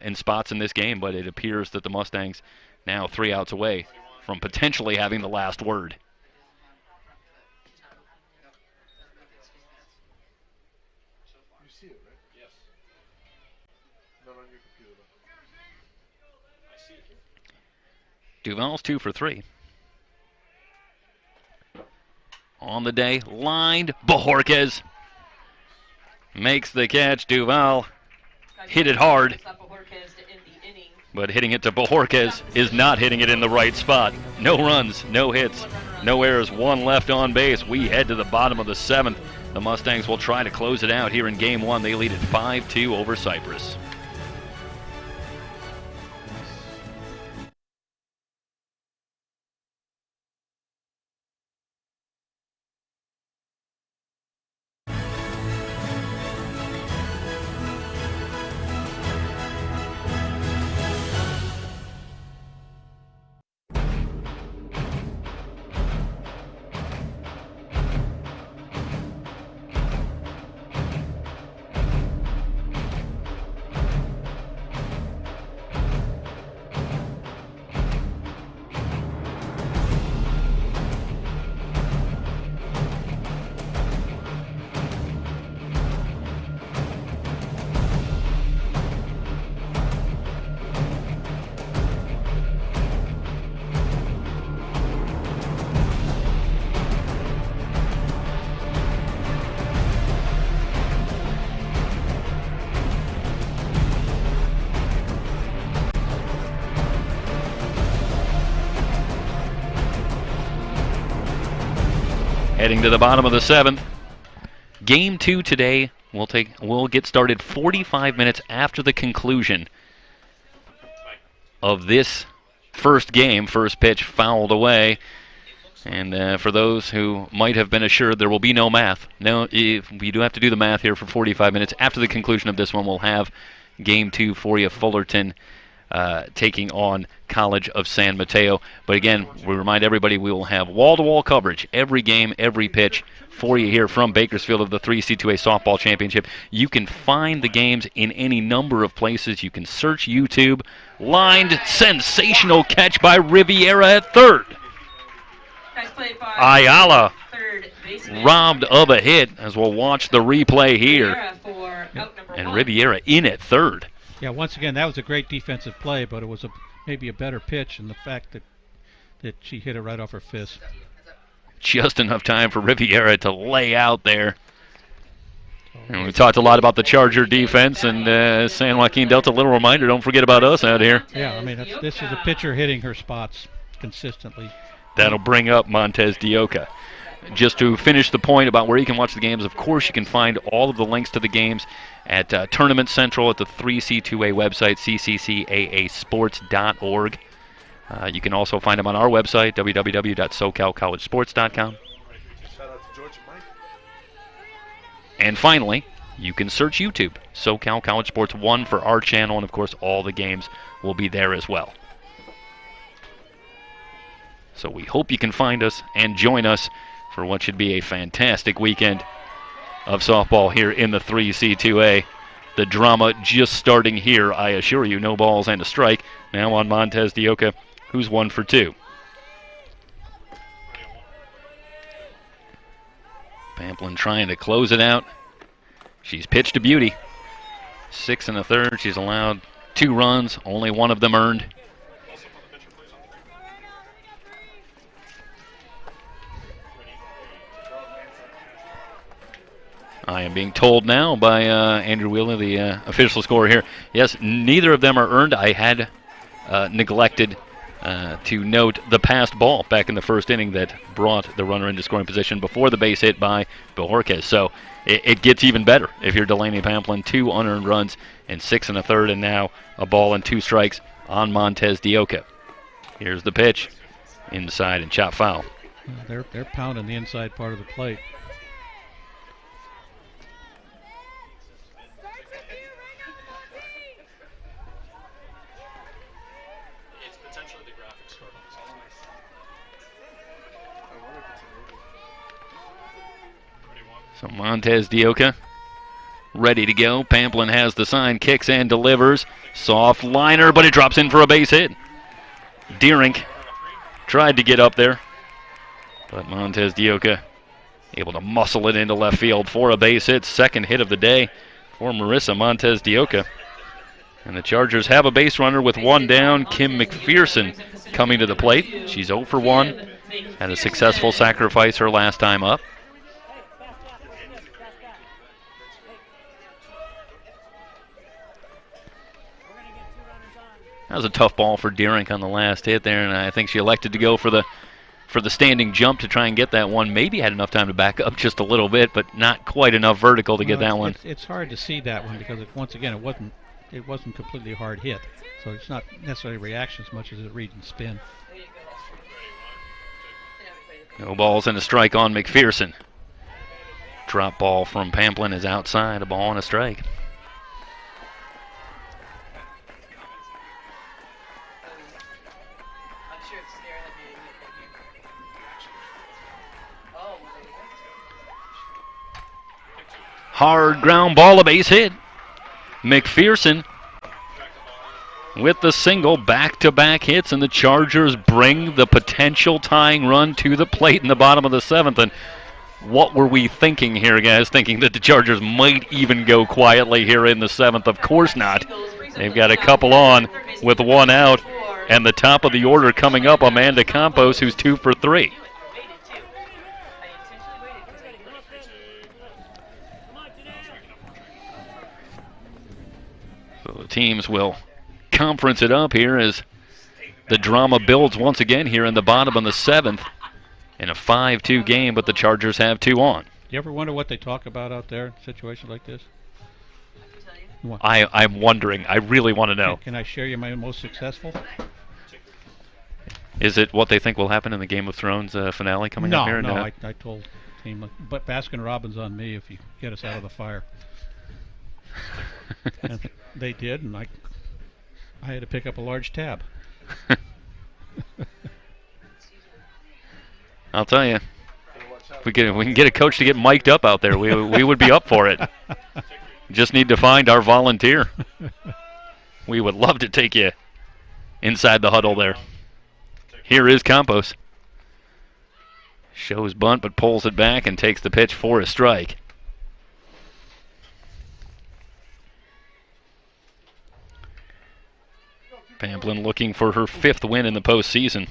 in spots in this game, but it appears that the Mustangs now 3 outs away from potentially having the last word. You see it, right? Yes. Not on your computer, though. I see it. Duval's 2 for 3. on the day. Lined. Bojorquez makes the catch. Duval hit it hard, but hitting it to Bojorquez is not hitting it in the right spot. No runs, no hits, no errors, one left on base. We head to the bottom of the 7th. The Mustangs will try to close it out here in Game 1. They lead it 5-2 over Cypress. Heading to the bottom of the 7th. Game 2 today will get started 45 minutes after the conclusion of this first game. First pitch fouled away. And for those who might have been assured, there will be no math. No, we do have to do the math here for 45 minutes. After the conclusion of this one, we'll have Game 2 for you. Fullerton taking on College of San Mateo. But again, we remind everybody we will have wall-to-wall coverage every game, every pitch for you here from Bakersfield of the 3C2A Softball Championship. You can find the games in any number of places. You can search YouTube. Lined, sensational catch by Riviera at third. Ayala robbed of a hit, as we'll watch the replay here. And Riviera in at third. Yeah, once again, that was a great defensive play, but it was maybe a better pitch, and the fact that she hit it right off her fist. Just enough time for Riviera to lay out there. And we talked a lot about the Charger defense, and San Joaquin Delta, little reminder, don't forget about us out here. Yeah, I mean, this is a pitcher hitting her spots consistently. That'll bring up Montez Dioca. Just to finish the point about where you can watch the games, of course you can find all of the links to the games at Tournament Central at the 3C2A website, CCCAAsports.org. You can also find them on our website, www.socalcollegesports.com. And finally, you can search YouTube, SoCal College Sports 1 for our channel, and of course all the games will be there as well. So we hope you can find us and join us for what should be a fantastic weekend of softball here in the 3C2A. The drama just starting here, I assure you. No balls and a strike. Now on Montez Dioca, who's 1 for 2. Pamplin trying to close it out. She's pitched a beauty. 6 1/3. She's allowed 2 runs, only 1 of them earned. I am being told now by Andrew Wheeler, the official scorer here. Yes, neither of them are earned. I had neglected to note the passed ball back in the first inning that brought the runner into scoring position before the base hit by Bojorquez. So it gets even better if you're Delaney Pamplin. 2 unearned runs in 6 1/3, and now a ball and 2 strikes on Montez Dioca. Here's the pitch, inside and chop foul. They're pounding the inside part of the plate. So Montez Dioca ready to go. Pamplin has the sign, kicks and delivers. Soft liner, but it drops in for a base hit. Deerink tried to get up there, but Montez Dioca able to muscle it into left field for a base hit. Second hit of the day for Marissa Montez Dioca. And the Chargers have a base runner with 1 down. Kim McPherson coming to the plate. She's 0 for 1 Had a successful sacrifice her last time up. That was a tough ball for Deering on the last hit there, and I think she elected to go for the standing jump to try and get that one. Maybe had enough time to back up just a little bit, but not quite enough vertical to get that one. It's hard to see that one because once again it wasn't completely hard hit, so it's not necessarily reaction as much as it read and spin. No balls and a strike on McPherson. Drop ball from Pamplin is outside, a ball and a strike. Hard ground ball, a base hit. McPherson with the single, back-to-back hits, and the Chargers bring the potential tying run to the plate in the bottom of the 7th. And what were we thinking here, guys? Thinking that the Chargers might even go quietly here in the 7th? Of course not. They've got a couple on with one out, and the top of the order coming up, Amanda Campos, who's 2 for 3. So the teams will conference it up here as the drama builds once again here in the bottom of the 7th in a 5-2 game, but the Chargers have 2 on. Do you ever wonder what they talk about out there in situations like this? I'm wondering. I really want to know. Can I share you my most successful? Is it what they think will happen in the Game of Thrones finale coming up here? No, I told the team, but Baskin Robbins on me if you get us out of the fire. And they did, and I had to pick up a large tab. I'll tell you, if we can get a coach to get mic'd up out there, we would be up for it. Just need to find our volunteer. We would love to take you inside the huddle there. Here is Campos. Shows bunt, but pulls it back and takes the pitch for a strike. Pamplin looking for her 5th win in the postseason.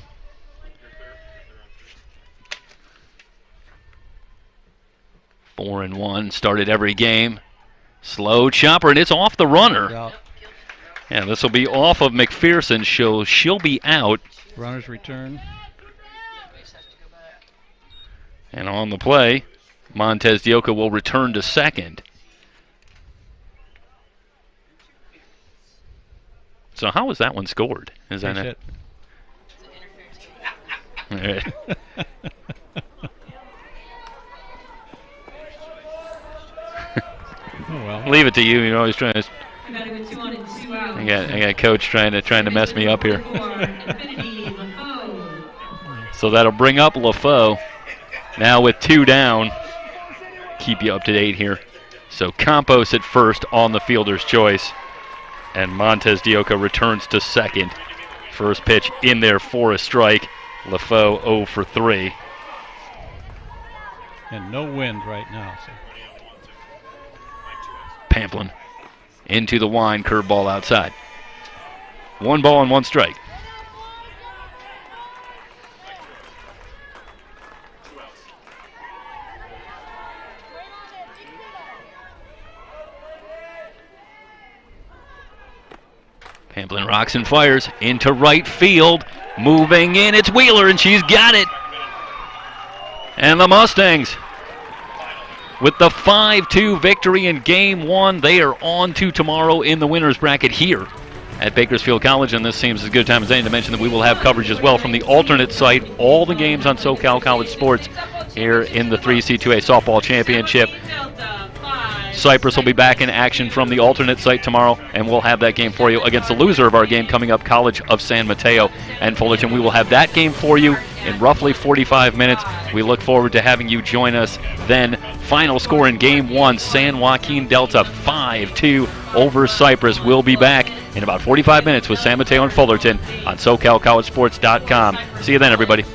Four and 1, started every game. Slow chopper, and it's off the runner. Yeah. And this will be off of McPherson. She'll be out. Runner's return. And on the play, Montez Dioka will return to second. So how was that one scored? Is that it? All right. Oh well. Leave it to you. You're always trying to. I got coach trying to mess me up here. So that'll bring up LaFoe. Now with 2 down. Keep you up to date here. So Campos at first on the fielder's choice. And Montez Dioka returns to second. First pitch in there for a strike. LaFoe 0 for 3. And no wind right now. So. Pamplin into the wind, curveball outside. 1 ball and 1 strike. Pamplin rocks and fires into right field. Moving in, it's Wheeler, and she's got it. And the Mustangs, with the 5-2 victory in Game 1, they are on to tomorrow in the winner's bracket here at Bakersfield College. And this seems as good a time as any to mention that we will have coverage as well from the alternate site, all the games on SoCal College Sports here in the 3C2A Softball Championship. Cypress will be back in action from the alternate site tomorrow, and we'll have that game for you against the loser of our game coming up, College of San Mateo and Fullerton. We will have that game for you in roughly 45 minutes. We look forward to having you join us then. Final score in Game 1, San Joaquin Delta 5-2 over Cypress. We'll be back in about 45 minutes with San Mateo and Fullerton on SoCalCollegeSports.com. See you then, everybody.